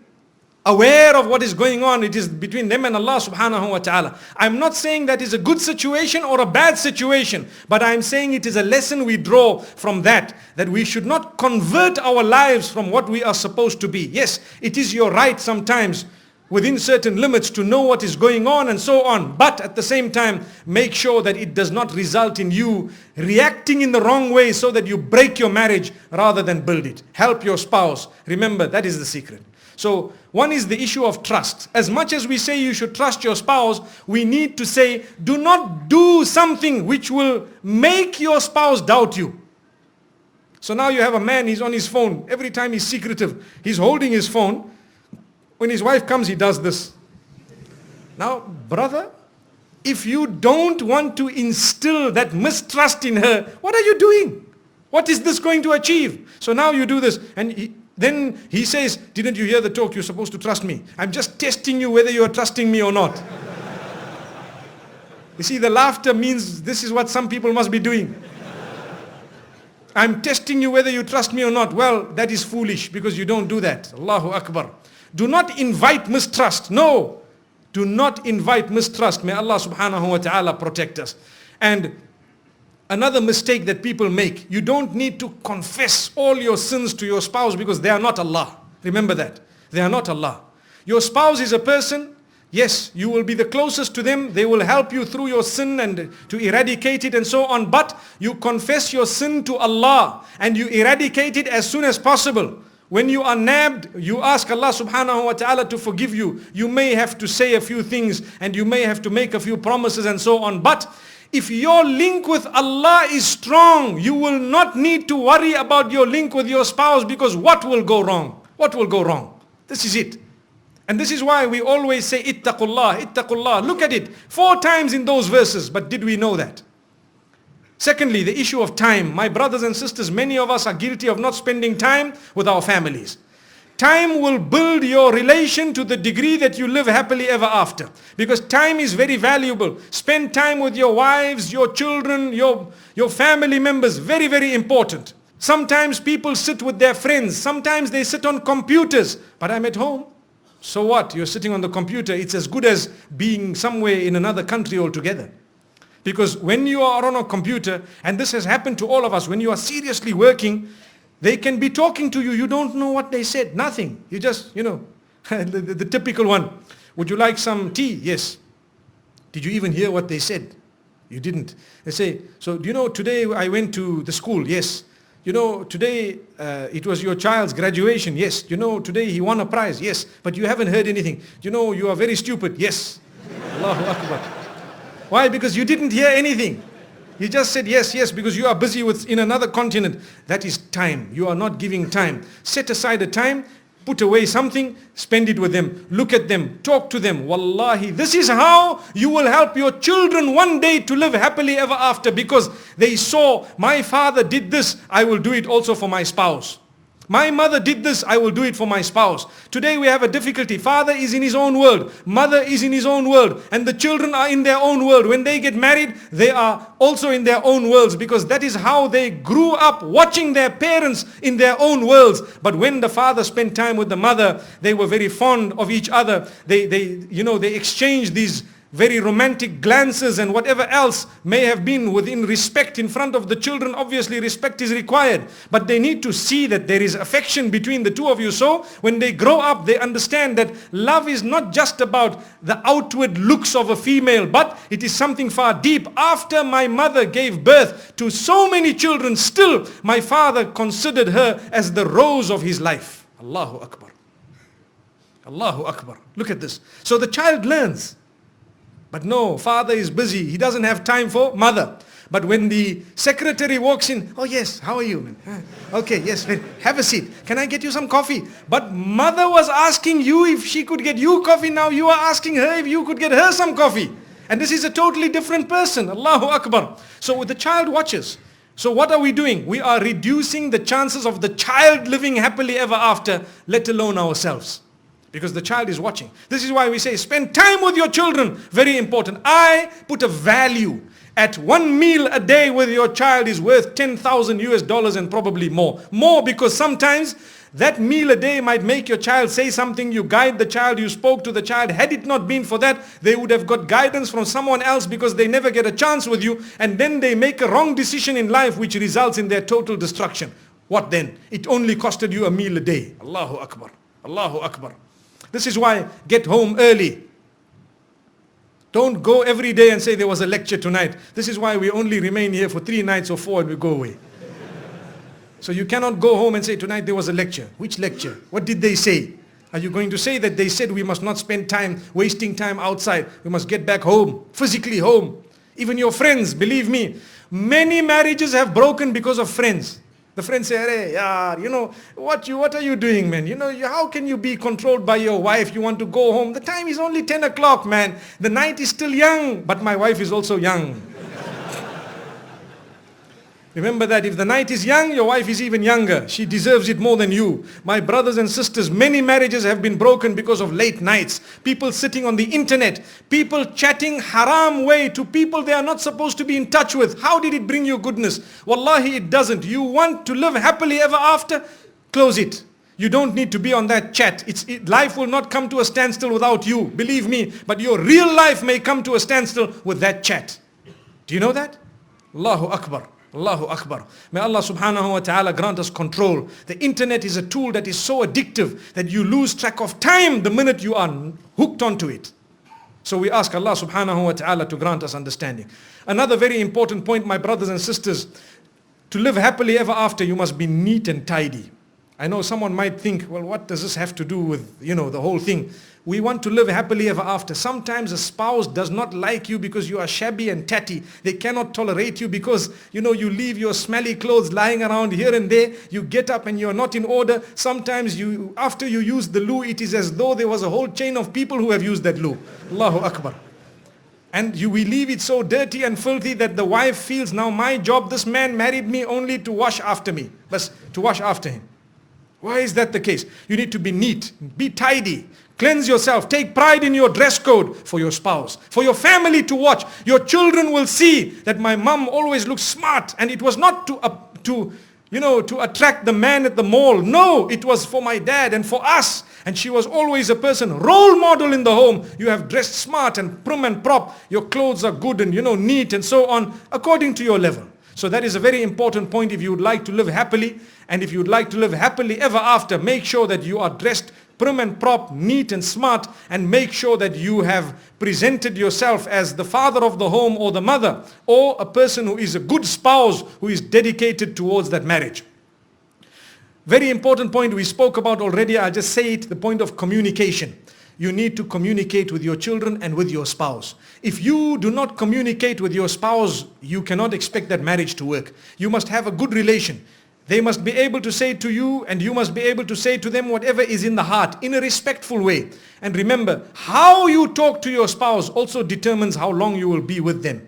aware of what is going on. It is between them and Allah subhanahu wa ta'ala. I'm not saying that is a good situation or a bad situation, but I'm saying it is a lesson we draw from that we should not convert our lives from what we are supposed to be. Yes, it is your right sometimes within certain limits to know what is going on and so on, but at the same time make sure that it does not result in you reacting in the wrong way so that you break your marriage rather than build it. Help your spouse. Remember, that is the secret. So one is the issue of trust. As much as we say you should trust your spouse, we need to say, do not do something which will make your spouse doubt you. So now you have a man, he's on his phone. Every time he's secretive, he's holding his phone. When his wife comes, he does this. Now, brother, if you don't want to instill that mistrust in her, what are you doing? What is this going to achieve? So now you do this. And then he says, didn't you hear the talk? You're supposed to trust me. I'm just testing you whether you're trusting me or not. You see, the laughter means this is what some people must be doing. I'm testing you whether you trust me or not. Well, that is foolish because you don't do that. Allahu Akbar. Do not invite mistrust. No. Do not invite mistrust. May Allah subhanahu wa ta'ala protect us. And another mistake that people make, you don't need to confess all your sins to your spouse because they are not Allah. Remember that. They are not Allah. Your spouse is a person, yes, you will be the closest to them. They will help you through your sin and to eradicate it and so on. But you confess your sin to Allah and you eradicate it as soon as possible. When you are nabbed, you ask Allah subhanahu wa ta'ala to forgive you. You may have to say a few things and you may have to make a few promises and so on. But if your link with Allah is strong, you will not need to worry about your link with your spouse because what will go wrong? What will go wrong? This is it. And this is why we always say, ittaqullah, ittaqullah. Look at it. 4 times in those verses. But did we know that? Secondly, the issue of time. My brothers and sisters, many of us are guilty of not spending time with our families. Time will build your relation to the degree that you live happily ever after. Because time is very valuable. Spend time with your wives, your children, your family members. Very, very important. Sometimes people sit with their friends. Sometimes they sit on computers. But I'm at home. So what? You're sitting on the computer. It's as good as being somewhere in another country altogether. Because when you are on a computer, and this has happened to all of us, when you are seriously working, they can be talking to you. You don't know what they said. Nothing. You just, the typical one. Would you like some tea? Yes. Did you even hear what they said? You didn't. They say, so do you know today I went to the school? Yes. You know today it was your child's graduation? Yes. You know today he won a prize? Yes. But you haven't heard anything. You know you are very stupid? Yes. Allahu Akbar. Why? Because you didn't hear anything. You just said yes, yes, because you are busy in another continent. That is time. You are not giving time. Set aside a time, put away something, spend it with them. Look at them, talk to them. Wallahi, this is how you will help your children one day to live happily ever after, because they saw, my father did this, I will do it also for my spouse. My mother did this, I will do it for my spouse. Today we have a difficulty. Father is in his own world. Mother is in his own world. And the children are in their own world. When they get married, they are also in their own worlds, because that is how they grew up, watching their parents in their own worlds. But when the father spent time with the mother, they were very fond of each other. They exchanged these very romantic glances and whatever else may have been within respect in front of the children. Obviously respect is required, but they need to see that there is affection between the two of you. So when they grow up, they understand that love is not just about the outward looks of a female, but it is something far deep. After my mother gave birth to so many children, still my father considered her as the rose of his life. Allahu Akbar. Allahu Akbar. Look at this. So the child learns. But no, father is busy. He doesn't have time for mother. But when the secretary walks in, oh yes, how are you? Okay, yes, have a seat. Can I get you some coffee? But mother was asking you if she could get you coffee. Now you are asking her if you could get her some coffee. And this is a totally different person. Allahu Akbar. So the child watches. So what are we doing? We are reducing the chances of the child living happily ever after, let alone ourselves. because the child is watching. This is why we say spend time with your children. Very important. I put a value at one meal a day with your child is worth 10,000 US dollars and probably more. More because sometimes that meal a day might make your child say something. You guide the child, you spoke to the child. Had it not been for that, they would have got guidance from someone else because they never get a chance with you. And then they make a wrong decision in life which results in their total destruction. What then? It only costed you a meal a day. Allahu Akbar. Allahu Akbar. This is why get home early. Don't go every day and say there was a lecture tonight. This is why we only remain here for 3 nights or 4 and we go away. So you cannot go home and say tonight there was a lecture. Which lecture? What did they say? Are you going to say that they said we must not spend time wasting time outside? We must get back home, physically home. Even your friends, believe me, many marriages have broken because of friends. The friends say, "Hey, yaar, you know, what are you doing, man? You know, how can you be controlled by your wife? You want to go home. The time is only 10 o'clock, man. The night is still young, but my wife is also young." Remember that if the night is young, your wife is even younger. She deserves it more than you. My brothers and sisters, many marriages have been broken because of late nights. People sitting on the internet. People chatting haram way to people they are not supposed to be in touch with. How did it bring you goodness? Wallahi, it doesn't. You want to live happily ever after? Close it. You don't need to be on that chat. Life will not come to a standstill without you. Believe me. But your real life may come to a standstill with that chat. Do you know that? Allahu Akbar. Allahu Akbar. May Allah subhanahu wa ta'ala grant us control. The internet is a tool that is so addictive that you lose track of time the minute you are hooked onto it. So we ask Allah subhanahu wa ta'ala to grant us understanding. Another very important point, my brothers and sisters, to live happily ever after, you must be neat and tidy. I know someone might think, well, what does this have to do with, the whole thing? We want to live happily ever after. Sometimes a spouse does not like you because you are shabby and tatty. They cannot tolerate you because, you leave your smelly clothes lying around here and there. You get up and you're not in order. Sometimes after you use the loo, it is as though there was a whole chain of people who have used that loo. Allahu Akbar. And we leave it so dirty and filthy that the wife feels, now my job, this man married me only to wash after me. But to wash after him. Why is that the case? You need to be neat, be tidy, cleanse yourself, take pride in your dress code for your spouse, for your family to watch. Your children will see that my mom always looks smart, and it was not to attract the man at the mall. No, it was for my dad and for us. And she was always a person, role model in the home. You have dressed smart and prim and prop. Your clothes are good and neat and so on, according to your level. So that is a very important point if you would like to live happily. And if you would like to live happily ever after, make sure that you are dressed prim and prop, neat and smart, and make sure that you have presented yourself as the father of the home or the mother, or a person who is a good spouse who is dedicated towards that marriage. Very important point we spoke about already. I'll just say it, the point of communication. You need to communicate with your children and with your spouse. If you do not communicate with your spouse, you cannot expect that marriage to work. You must have a good relation. They must be able to say to you, and you must be able to say to them whatever is in the heart in a respectful way. And remember, how you talk to your spouse also determines how long you will be with them.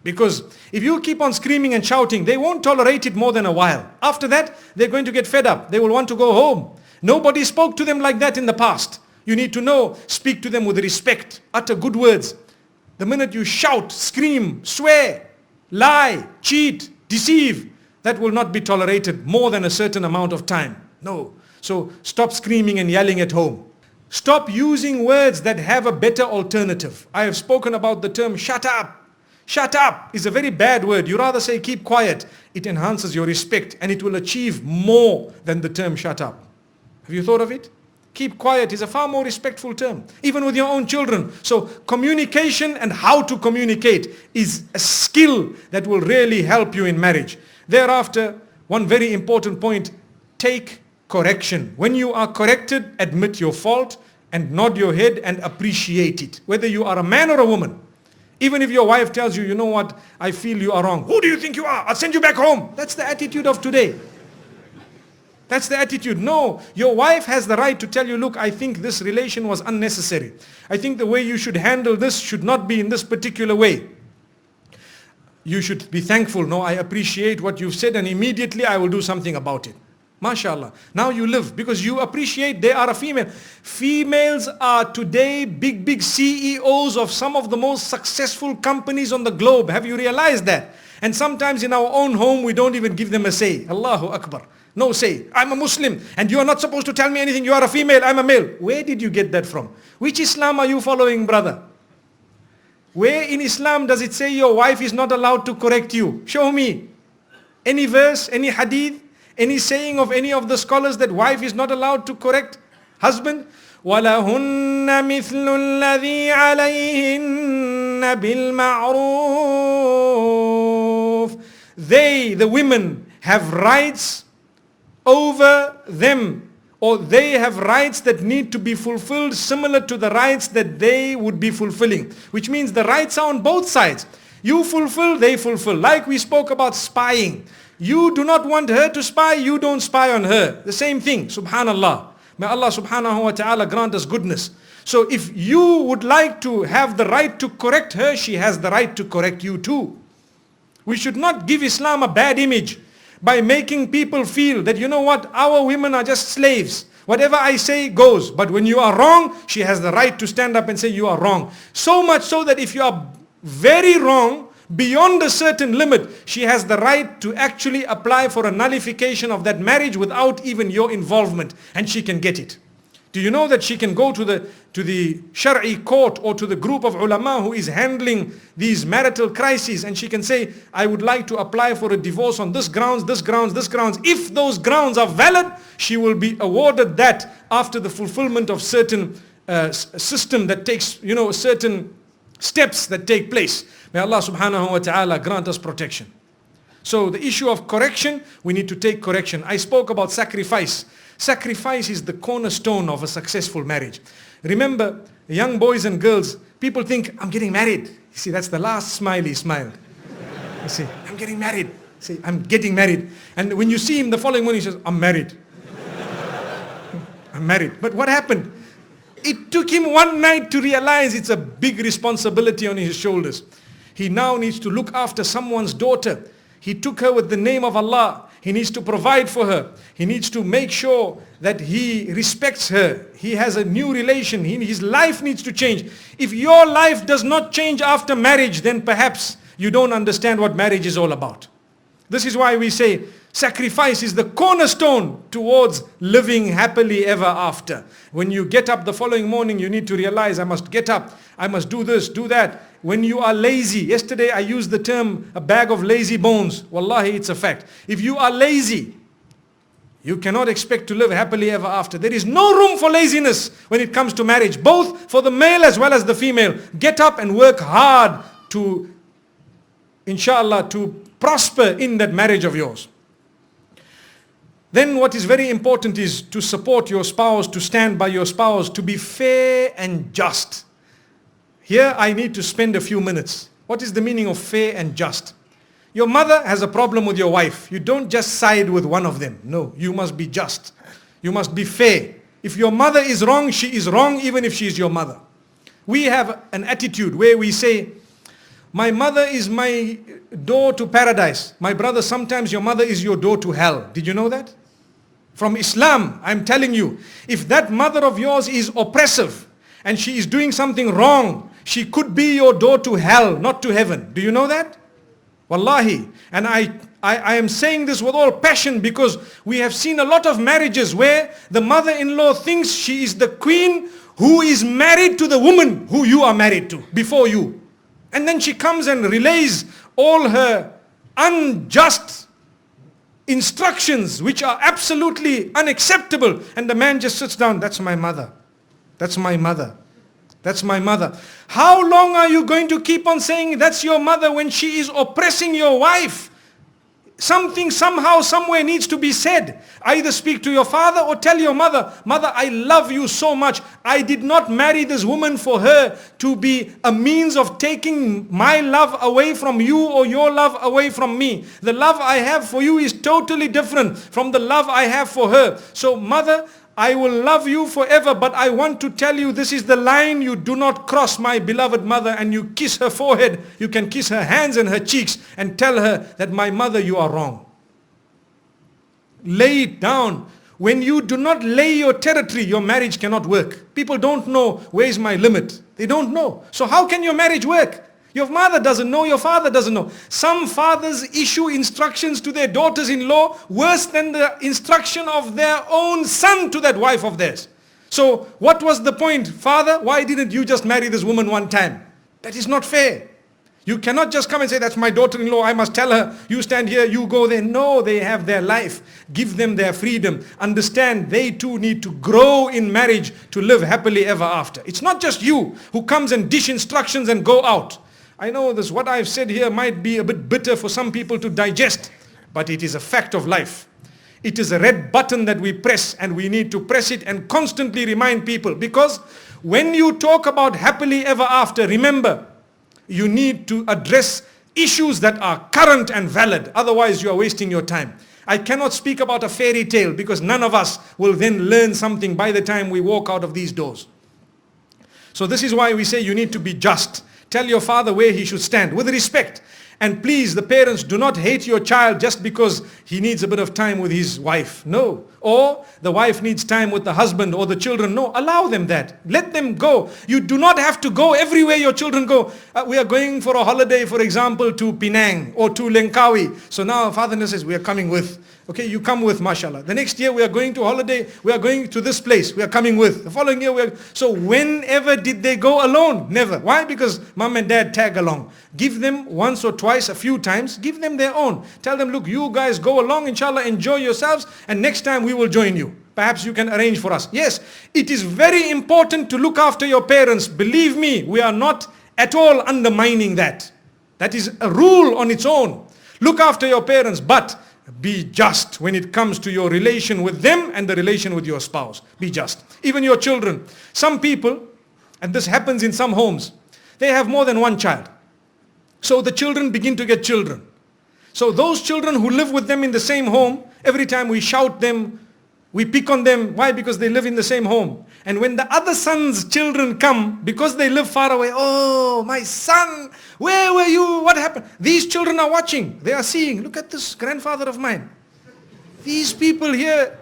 Because if you keep on screaming and shouting, they won't tolerate it more than a while. After that, they're going to get fed up. They will want to go home. Nobody spoke to them like that in the past. You need to speak to them with respect, utter good words. The minute you shout, scream, swear, lie, cheat, deceive, that will not be tolerated more than a certain amount of time. No. So stop screaming and yelling at home. Stop using words that have a better alternative. I have spoken about the term shut up. Shut up is a very bad word. You rather say keep quiet. It enhances your respect and it will achieve more than the term shut up. Have you thought of it? Keep quiet is a far more respectful term, even with your own children. So communication and how to communicate is a skill that will really help you in marriage. Thereafter, one very important point, take correction. When you are corrected, admit your fault and nod your head and appreciate it. Whether you are a man or a woman. Even if your wife tells you, you know what, I feel you are wrong. Who do you think you are? I'll send you back home. That's the attitude of today. That's the attitude. No, your wife has the right to tell you, look, I think this relation was unnecessary. I think the way you should handle this should not be in this particular way. You should be thankful. No, I appreciate what you've said and immediately I will do something about it. MashaAllah. Now you live because you appreciate they are a female. Females are today big CEOs of some of the most successful companies on the globe. Have you realized that? And sometimes in our own home, we don't even give them a say. Allahu Akbar. No say. I'm a Muslim and you are not supposed to tell me anything. You are a female, I'm a male. Where did you get that from? Which Islam are you following, brother? Where in Islam does it say your wife is not allowed to correct you? Show me. Any verse, any hadith, any saying of any of the scholars that wife is not allowed to correct husband? وَلَهُنَّ مِثْلُ الَّذِي عَلَيْهِنَّ بِالْمَعْرُوفِ. They, the women, have rights over them, or they have rights that need to be fulfilled similar to the rights that they would be fulfilling. Which means the rights are on both sides. You fulfill, they fulfill. Like we spoke about spying. You do not want her to spy, you don't spy on her. The same thing, subhanallah. May Allah subhanahu wa ta'ala grant us goodness. So if you would like to have the right to correct her, she has the right to correct you too. We should not give Islam a bad image by making people feel that, you know what, our women are just slaves. Whatever I say goes. But when you are wrong, she has the right to stand up and say you are wrong. So much so that if you are very wrong, beyond a certain limit, she has the right to actually apply for a nullification of that marriage without even your involvement, and she can get it. Do you know that she can go to the Shar'i court or to the group of ulama who is handling these marital crises, and she can say, I would like to apply for a divorce on this grounds, this grounds, this grounds. If those grounds are valid, she will be awarded that after the fulfillment of certain system that takes, certain steps that take place. May Allah subhanahu wa ta'ala grant us protection. So the issue of correction, we need to take correction. I spoke about sacrifice. Sacrifice is the cornerstone of a successful marriage. Remember, young boys and girls, people think, I'm getting married. You see, that's the last smile he smiled. You see, I'm getting married. See, I'm getting married. And when you see him the following morning, he says, I'm married. I'm married. But what happened? It took him one night to realize it's a big responsibility on his shoulders. He now needs to look after someone's daughter. He took her with the name of Allah. He needs to provide for her. He needs to make sure that he respects her. He has a new relation. His life needs to change. If your life does not change after marriage, then perhaps you don't understand what marriage is all about. This is why we say sacrifice is the cornerstone towards living happily ever after. When you get up the following morning, you need to realize, I must get up. I must do this, do that. When you are lazy, yesterday I used the term a bag of lazy bones. Wallahi, it's a fact. If you are lazy, you cannot expect to live happily ever after. There is no room for laziness when it comes to marriage, both for the male as well as the female. Get up and work hard to, inshallah, to prosper in that marriage of yours. Then what is very important is to support your spouse, to stand by your spouse, to be fair and just. Here I need to spend a few minutes. What is the meaning of fair and just? Your mother has a problem with your wife. You don't just side with one of them. No, you must be just. You must be fair. If your mother is wrong, she is wrong even if she is your mother. We have an attitude where we say, my mother is my door to paradise. My brother, sometimes your mother is your door to hell. Did you know that? From Islam, I'm telling you, if that mother of yours is oppressive and she is doing something wrong, she could be your door to hell, not to heaven. Do you know that? Wallahi. And I am saying this with all passion because we have seen a lot of marriages where the mother-in-law thinks she is the queen who is married to the woman who you are married to before you. And then she comes and relays all her unjust instructions which are absolutely unacceptable. And the man just sits down, that's my mother. That's my mother. That's my mother. How long are you going to keep on saying that's your mother when she is oppressing your wife? Something somehow, somewhere needs to be said. Either speak to your father or tell your mother, Mother, I love you so much. I did not marry this woman for her to be a means of taking my love away from you or your love away from me. The love I have for you is totally different from the love I have for her. So mother, I will love you forever, but I want to tell you this is the line you do not cross, my beloved mother. And you kiss her forehead, you can kiss her hands and her cheeks and tell her that my mother, you are wrong. lay it down. When you do not lay your territory, your marriage cannot work. People don't know where is my limit. They don't know. So how can your marriage work? Your mother doesn't know, your father doesn't know. Some fathers issue instructions to their daughters-in-law worse than the instruction of their own son to that wife of theirs. So what was the point? Father, why didn't you just marry this woman one time? That is not fair. You cannot just come and say, that's my daughter-in-law, I must tell her, you stand here, you go there. No, they have their life. Give them their freedom. Understand they too need to grow in marriage to live happily ever after. It's not just you who comes and dish instructions and go out. I know this, what I've said here might be a bit bitter for some people to digest, but it is a fact of life. It is a red button that we press, and we need to press it and constantly remind people, because when you talk about happily ever after, remember, you need to address issues that are current and valid. Otherwise, you are wasting your time. I cannot speak about a fairy tale because none of us will then learn something by the time we walk out of these doors. So this is why we say you need to be just. Tell your father where he should stand with respect. And please, the parents, do not hate your child just because he needs a bit of time with his wife. No. Or the wife needs time with the husband or the children. No, allow them that. Let them go. You do not have to go everywhere your children go. We are going for a holiday, for example, to Penang or to Langkawi. So now father says, we are coming with. Okay, you come with, mashallah. The next year we are going to holiday. We are going to this place. We are coming with. The following year we are. So whenever did they go alone? Never. Why? Because mom and dad tag along. Give them once or twice, a few times. Give them their own. Tell them, look, you guys go along, inshallah, enjoy yourselves. And next time we will join you. Perhaps you can arrange for us. Yes, it is very important to look after your parents. Believe me, we are not at all undermining that. That is a rule on its own. Look after your parents, but be just when it comes to your relation with them and the relation with your spouse. Be just. Even your children. Some people, and this happens in some homes, they have more than one child. So the children begin to get children. So those children who live with them in the same home, every time we shout them, we pick on them. Why? Because they live in the same home. And when the other son's children come, because they live far away, oh, my son, where were you? What happened? These children are watching. They are seeing, look at this grandfather of mine. These people here,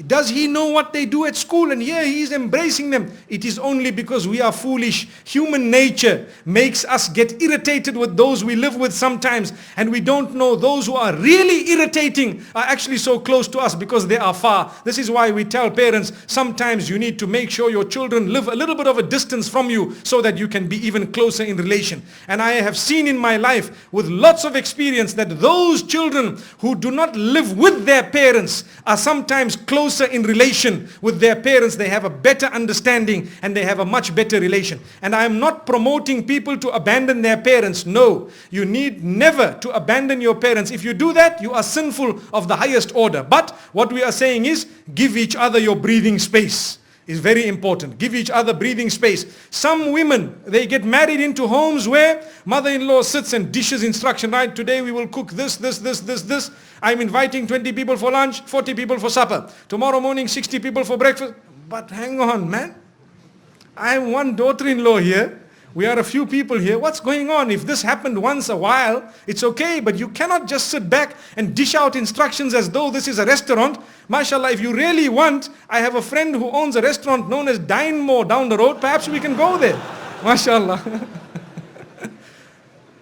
does he know what they do at school? And here he is embracing them. It is only because we are foolish. Human nature makes us get irritated with those we live with sometimes. And we don't know those who are really irritating are actually so close to us because they are far. This is why we tell parents, sometimes you need to make sure your children live a little bit of a distance from you so that you can be even closer in relation. And I have seen in my life with lots of experience that those children who do not live with their parents are sometimes closer in relation with their parents. They have a better understanding and they have a much better relation. And I am not promoting people to abandon their parents. No, you need never to abandon your parents. If you do that, you are sinful of the highest order. But what we are saying is, give each other your breathing space. Is very important. Give each other breathing space. Some women, they get married into homes where mother-in-law sits and dishes instruction. Right, today we will cook this. I'm inviting 20 people for lunch, 40 people for supper. Tomorrow morning, 60 people for breakfast. But hang on, man. I am one daughter-in-law here. We are a few people here. What's going on? If this happened once a while, it's okay. But you cannot just sit back and dish out instructions as though this is a restaurant. MashaAllah, if you really want, I have a friend who owns a restaurant known as Dine More down the road. Perhaps we can go there. MashaAllah.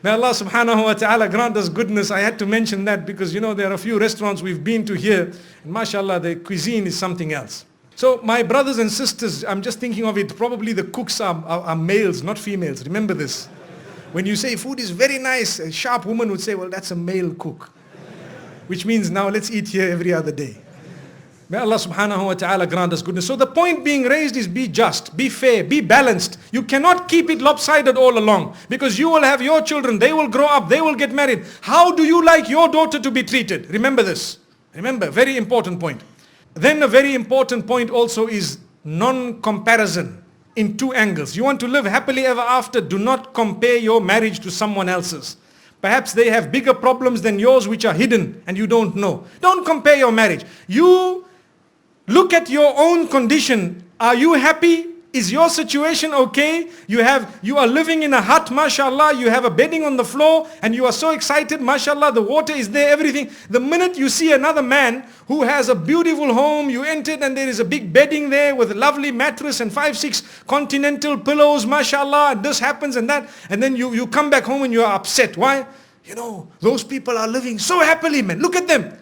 May Allah subhanahu wa ta'ala grant us goodness. I had to mention that because, there are a few restaurants we've been to here. And MashaAllah, the cuisine is something else. So my brothers and sisters, I'm just thinking of it, probably the cooks are males, not females. Remember this. When you say food is very nice, a sharp woman would say, well, that's a male cook. Which means now let's eat here every other day. May Allah subhanahu wa ta'ala grant us goodness. So the point being raised is be just, be fair, be balanced. You cannot keep it lopsided all along. Because you will have your children, they will grow up, they will get married. How do you like your daughter to be treated? Remember this. Remember, very important point. Then a very important point also is non-comparison in two angles. You want to live happily ever after, do not compare your marriage to someone else's. Perhaps they have bigger problems than yours which are hidden and you don't know. Don't compare your marriage. You look at your own condition. Are you happy Is your situation okay? You are living in a hut, mashallah, you have a bedding on the floor and you are so excited, mashallah, the water is there, everything. The minute you see another man who has a beautiful home, you entered and there is a big bedding there with a lovely mattress and 5-6 continental pillows, mashallah, and this happens and that, and then you come back home and you are upset. Why? Those people are living so happily, man. Look at them.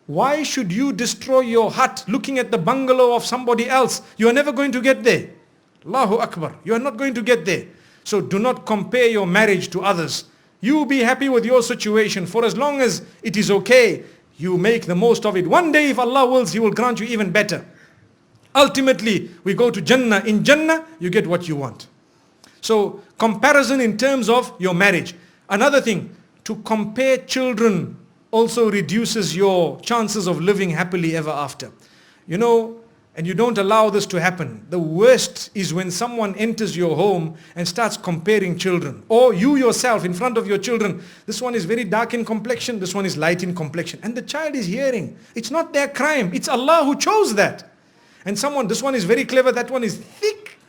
Why should you destroy your hut looking at the bungalow of somebody else? You are never going to get there. Allahu Akbar. You are not going to get there. So do not compare your marriage to others. You be happy with your situation. For as long as it is okay, you make the most of it. One day, if Allah wills, He will grant you even better. Ultimately, we go to Jannah. In Jannah, you get what you want. So comparison in terms of your marriage. Another thing, to compare children also reduces your chances of living happily ever after. And you don't allow this to happen. The worst is when someone enters your home and starts comparing children. Or you yourself in front of your children. This one is very dark in complexion, this one is light in complexion. And the child is hearing. It's not their crime. It's Allah who chose that. And this one is very clever, that one is thick.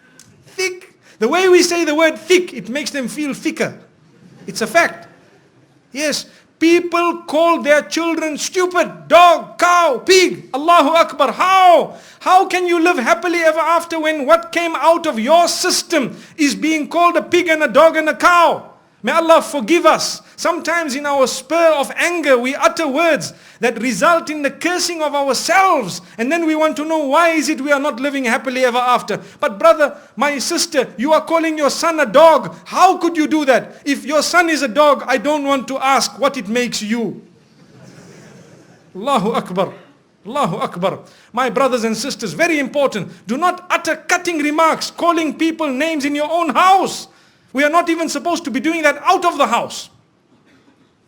The way we say the word thick, it makes them feel thicker. It's a fact. Yes. People call their children stupid, dog, cow, pig. Allahu Akbar. How can you live happily ever after when what came out of your system is being called a pig and a dog and a cow? May Allah forgive us. Sometimes in our spur of anger, we utter words that result in the cursing of ourselves. And then we want to know why is it we are not living happily ever after. But brother, my sister, you are calling your son a dog. How could you do that? If your son is a dog, I don't want to ask what it makes you. Allahu Akbar. Allahu Akbar. My brothers and sisters, very important. Do not utter cutting remarks, calling people names in your own house. We are not even supposed to be doing that out of the house.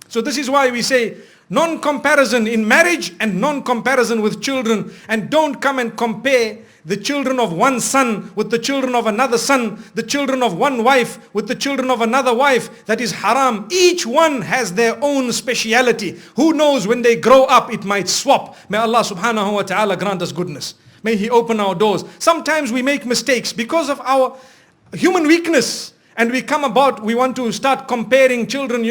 So this is why we say non-comparison in marriage and non-comparison with children. And don't come and compare the children of one son with the children of another son, the children of one wife with the children of another wife. That is haram. Each one has their own speciality. Who knows, when they grow up it might swap. May Allah subhanahu wa ta'ala grant us goodness. May He open our doors. Sometimes we make mistakes because of our human weakness. And we want to start comparing children,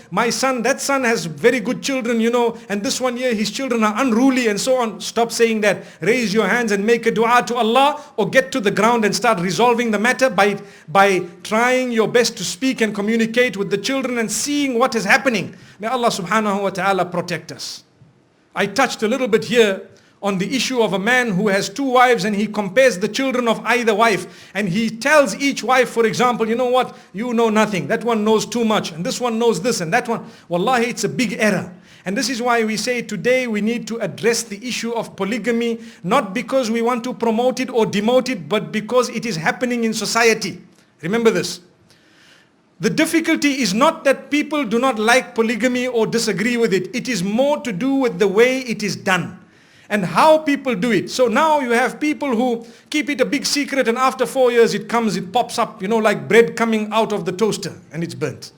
my son, that son has very good children, and this one here, his children are unruly and so on. Stop saying that. Raise your hands and make a dua to Allah, or get to the ground and start resolving the matter by trying your best to speak and communicate with the children and seeing what is happening. May Allah subhanahu wa ta'ala protect us. I touched a little bit here on the issue of a man who has 2 wives and he compares the children of either wife, and he tells each wife, for example, you know what, you know nothing, that one knows too much, and this one knows this and that one. Wallahi, it's a big error. And this is why we say today we need to address the issue of polygamy, not because we want to promote it or demote it, but because it is happening in society. Remember this. The difficulty is not that people do not like polygamy or disagree with it. It is more to do with the way it is done and how people do it. So now you have people who keep it a big secret, and after 4 years it pops up, like bread coming out of the toaster and it's burnt.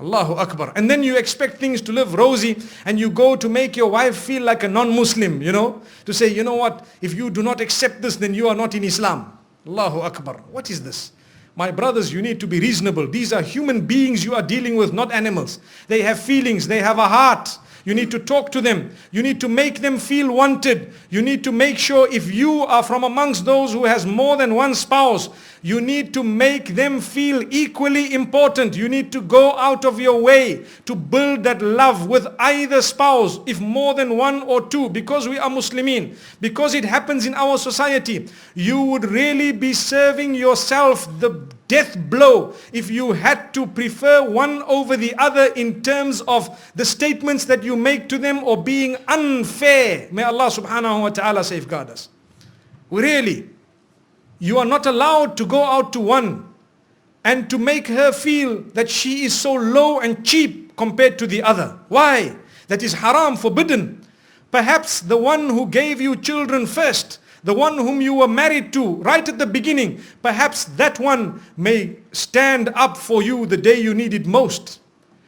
Allahu Akbar. And then you expect things to live rosy, and you go to make your wife feel like a non-Muslim, to say, you know what, if you do not accept this, then you are not in Islam. Allahu Akbar. What is this? My brothers, you need to be reasonable. These are human beings you are dealing with, not animals. They have feelings, they have a heart. You need to talk to them. You need to make them feel wanted. You need to make sure, if you are from amongst those who has more than one spouse, you need to make them feel equally important. You need to go out of your way to build that love with either spouse, if more than 1 or 2, because we are Muslimin, because it happens in our society. You would really be serving yourself the death blow if you had to prefer one over the other in terms of the statements that you make to them, or being unfair. May Allah subhanahu wa ta'ala safeguard us. Really, you are not allowed to go out to one and to make her feel that she is so low and cheap compared to the other. Why? That is haram, forbidden. Perhaps the one who gave you children first, the one whom you were married to right at the beginning, perhaps that one may stand up for you the day you need it most.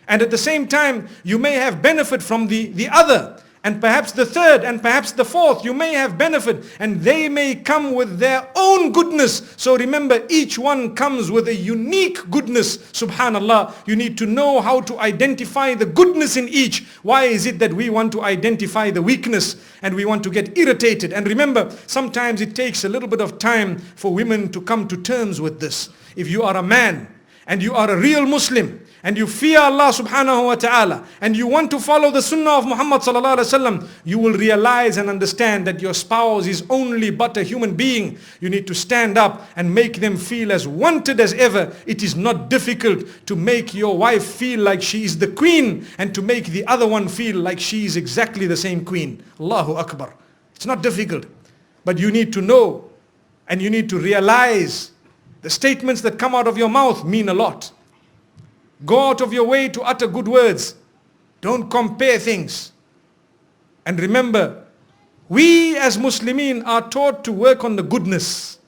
And at the same time, you may have benefit from the other. and perhaps the third, and perhaps the fourth, you may have benefit, and they may come with their own goodness. So remember, each one comes with a unique goodness. Subhanallah, you need to know how to identify the goodness in each. Why is it that we want to identify the weakness and we want to get irritated? And remember, sometimes it takes a little bit of time for women to come to terms with this. If you are a man and you are a real Muslim, and you fear Allah subhanahu wa ta'ala, and you want to follow the sunnah of Muhammad sallallahu alaihi wasallam, you will realize and understand that your spouse is only but a human being. You need to stand up and make them feel as wanted as ever. It is not difficult to make your wife feel like she is the queen, and to make the other one feel like she is exactly the same queen. Allahu Akbar. It's not difficult. But you need to know, and you need to realize the statements that come out of your mouth mean a lot. Go out of your way to utter good words. Don't compare things. And remember, we as Muslimin are taught to work on the goodness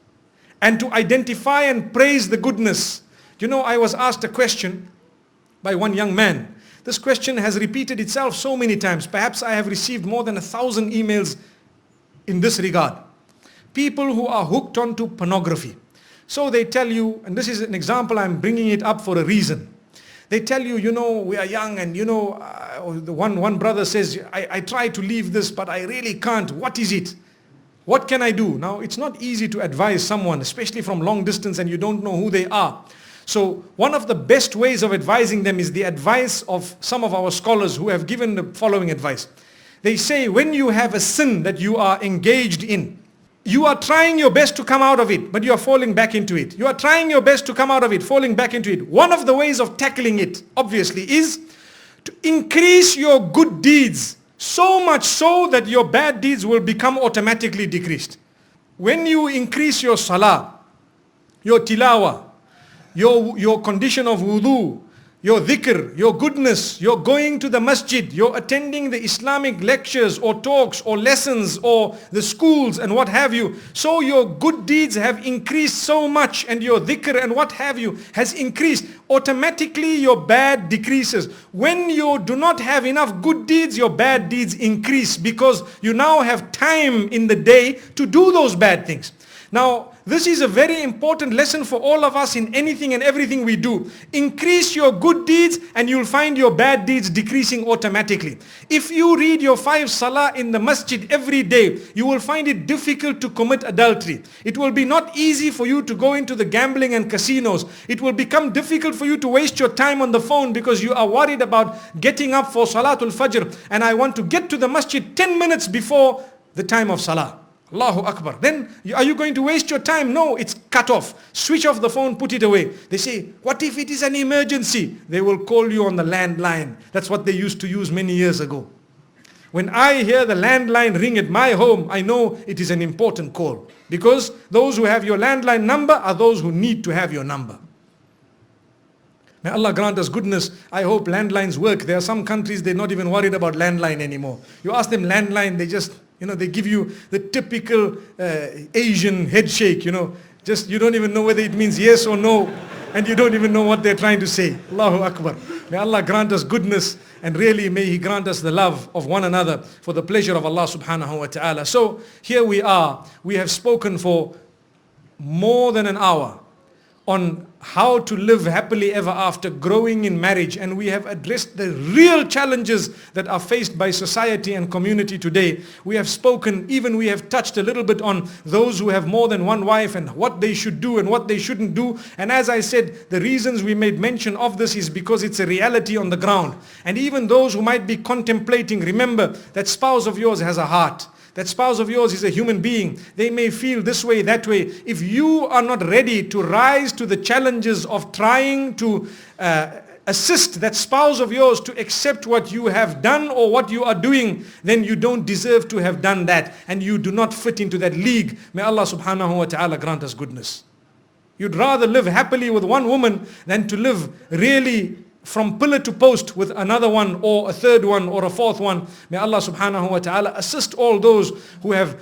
and to identify and praise the goodness. You know, I was asked a question by one young man. This question has repeated itself so many times. Perhaps I have received more than 1,000 emails in this regard. People who are hooked onto pornography. So they tell you, and this is an example, I'm bringing it up for a reason. They tell you, you know, we are young, and you know, one brother says, I try to leave this, but I really can't. What is it? What can I do? Now, it's not easy to advise someone, especially from long distance, and you don't know who they are. So one of the best ways of advising them is the advice of some of our scholars who have given the following advice. They say, when you have a sin that you are engaged in, you are trying your best to come out of it, but you are falling back into it. You are trying your best to come out of it, falling back into it. One of the ways of tackling it, obviously, is to increase your good deeds, so much so that your bad deeds will become automatically decreased. When you increase your salah, your tilawah, your condition of wudu, your dhikr, your goodness, your going to the masjid, your attending the Islamic lectures or talks or lessons or the schools and what have you. So your good deeds have increased so much, and your dhikr and what have you has increased. Automatically your bad decreases. When you do not have enough good deeds, your bad deeds increase, because you now have time in the day to do those bad things. Now, this is a very important lesson for all of us in anything and everything we do. Increase your good deeds and you'll find your bad deeds decreasing automatically. If you read your 5 salah in the masjid every day, you will find it difficult to commit adultery. It will be not easy for you to go into the gambling and casinos. It will become difficult for you to waste your time on the phone because you are worried about getting up for Salatul Fajr, and I want to get to the masjid 10 minutes before the time of salah. Allahu Akbar. Then, are you going to waste your time? No, it's cut off. Switch off the phone, put it away. They say, what if it is an emergency? They will call you on the landline. That's what they used to use many years ago. When I hear the landline ring at my home, I know it is an important call. Because those who have your landline number are those who need to have your number. May Allah grant us goodness. I hope landlines work. There are some countries, they're not even worried about landline anymore. You ask them landline, they just, they give you the typical Asian head shake, Just, you don't even know whether it means yes or no. And you don't even know what they're trying to say. Allahu Akbar. May Allah grant us goodness, and really may He grant us the love of one another for the pleasure of Allah subhanahu wa ta'ala. So here we are. We have spoken for more than an hour on how to live happily ever after, growing in marriage, and we have addressed the real challenges that are faced by society and community today. We have spoken, we have touched a little bit on those who have more than one wife and what they should do and what they shouldn't do. And as I said, the reasons we made mention of this is because it's a reality on the ground. And even those who might be contemplating, remember that spouse of yours has a heart. That spouse of yours is a human being. They may feel this way, that way. If you are not ready to rise to the challenges of trying to assist that spouse of yours to accept what you have done or what you are doing, then you don't deserve to have done that, and you do not fit into that league. May Allah subhanahu wa ta'ala grant us goodness. You'd rather live happily with one woman than to live really from pillar to post with another one or a third one or a fourth one. May Allah subhanahu wa ta'ala assist all those who have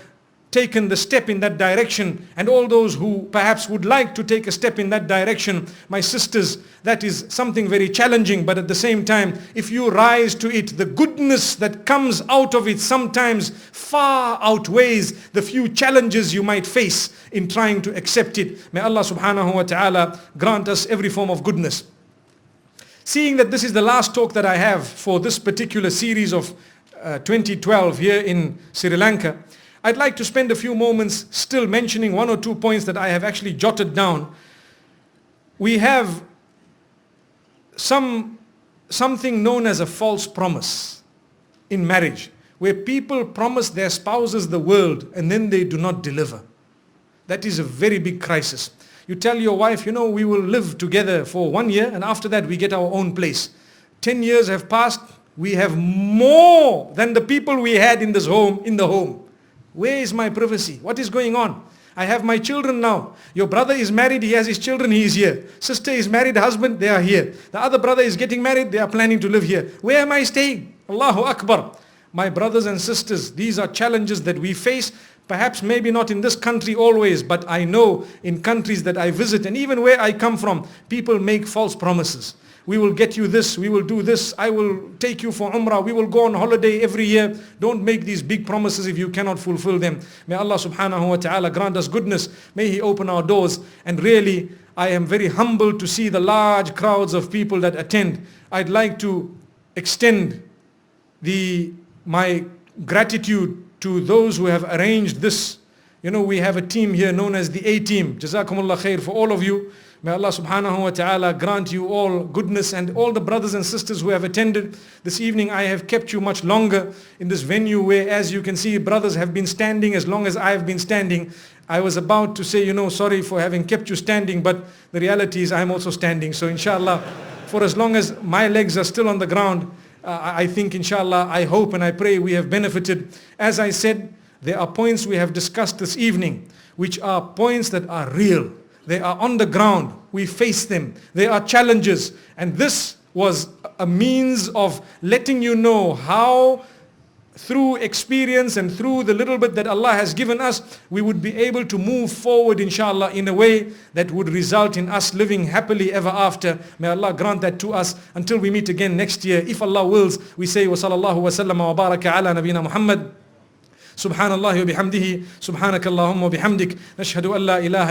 taken the step in that direction, and all those who perhaps would like to take a step in that direction, my sisters, that is something very challenging, but at the same time, if you rise to it, the goodness that comes out of it sometimes far outweighs the few challenges you might face in trying to accept it. May Allah subhanahu wa ta'ala grant us every form of goodness. Seeing that this is the last talk that I have for this particular series of 2012 here in Sri Lanka, I'd like to spend a few moments still mentioning one or two points that I have actually jotted down. We have something known as a false promise in marriage, where people promise their spouses the world and then they do not deliver. That is a very big crisis. You tell your wife, you know, we will live together for 1 year and after that we get our own place. 10 years have passed, we have more than the people we had in this home, in the home. Where is my privacy? What is going on? I have my children now. Your brother is married, he has his children, he is here. Sister is married, husband, they are here. The other brother is getting married, they are planning to live here. Where am I staying? Allahu Akbar. My brothers and sisters, these are challenges that we face. Perhaps maybe not in this country always, but I know in countries that I visit and even where I come from, people make false promises. We will get you this, we will do this, I will take you for Umrah, we will go on holiday every year. Don't make these big promises if you cannot fulfill them. May Allah subhanahu wa ta'ala grant us goodness. May He open our doors. And really, I am very humbled to see the large crowds of people that attend. I'd like to extend my gratitude to those who have arranged this. You know, we have a team here known as the A-Team. Jazakumullah khair for all of you. May Allah subhanahu wa ta'ala grant you all goodness, and all the brothers and sisters who have attended. This evening I have kept you much longer in this venue where, as you can see, brothers have been standing as long as I have been standing. I was about to say, you know, sorry for having kept you standing, but the reality is I'm also standing. So inshallah, for as long as my legs are still on the ground, I think inshallah, I hope and I pray we have benefited. As I said, there are points we have discussed this evening which are points that are real. They are on the ground. We face them. They are challenges. And this was a means of letting you know how, through experience and through the little bit that Allah has given us, we would be able to move forward inshallah in a way that would result in us living happily ever after. May Allah grant that to us until we meet again next year. If Allah wills, we say wa sallallahu wa sallam wa baraka ala nabina Muhammad. Subhanallah wa bihamdihi. Subhanakallahumma wa bihamdik. Nashhadu an la ilaha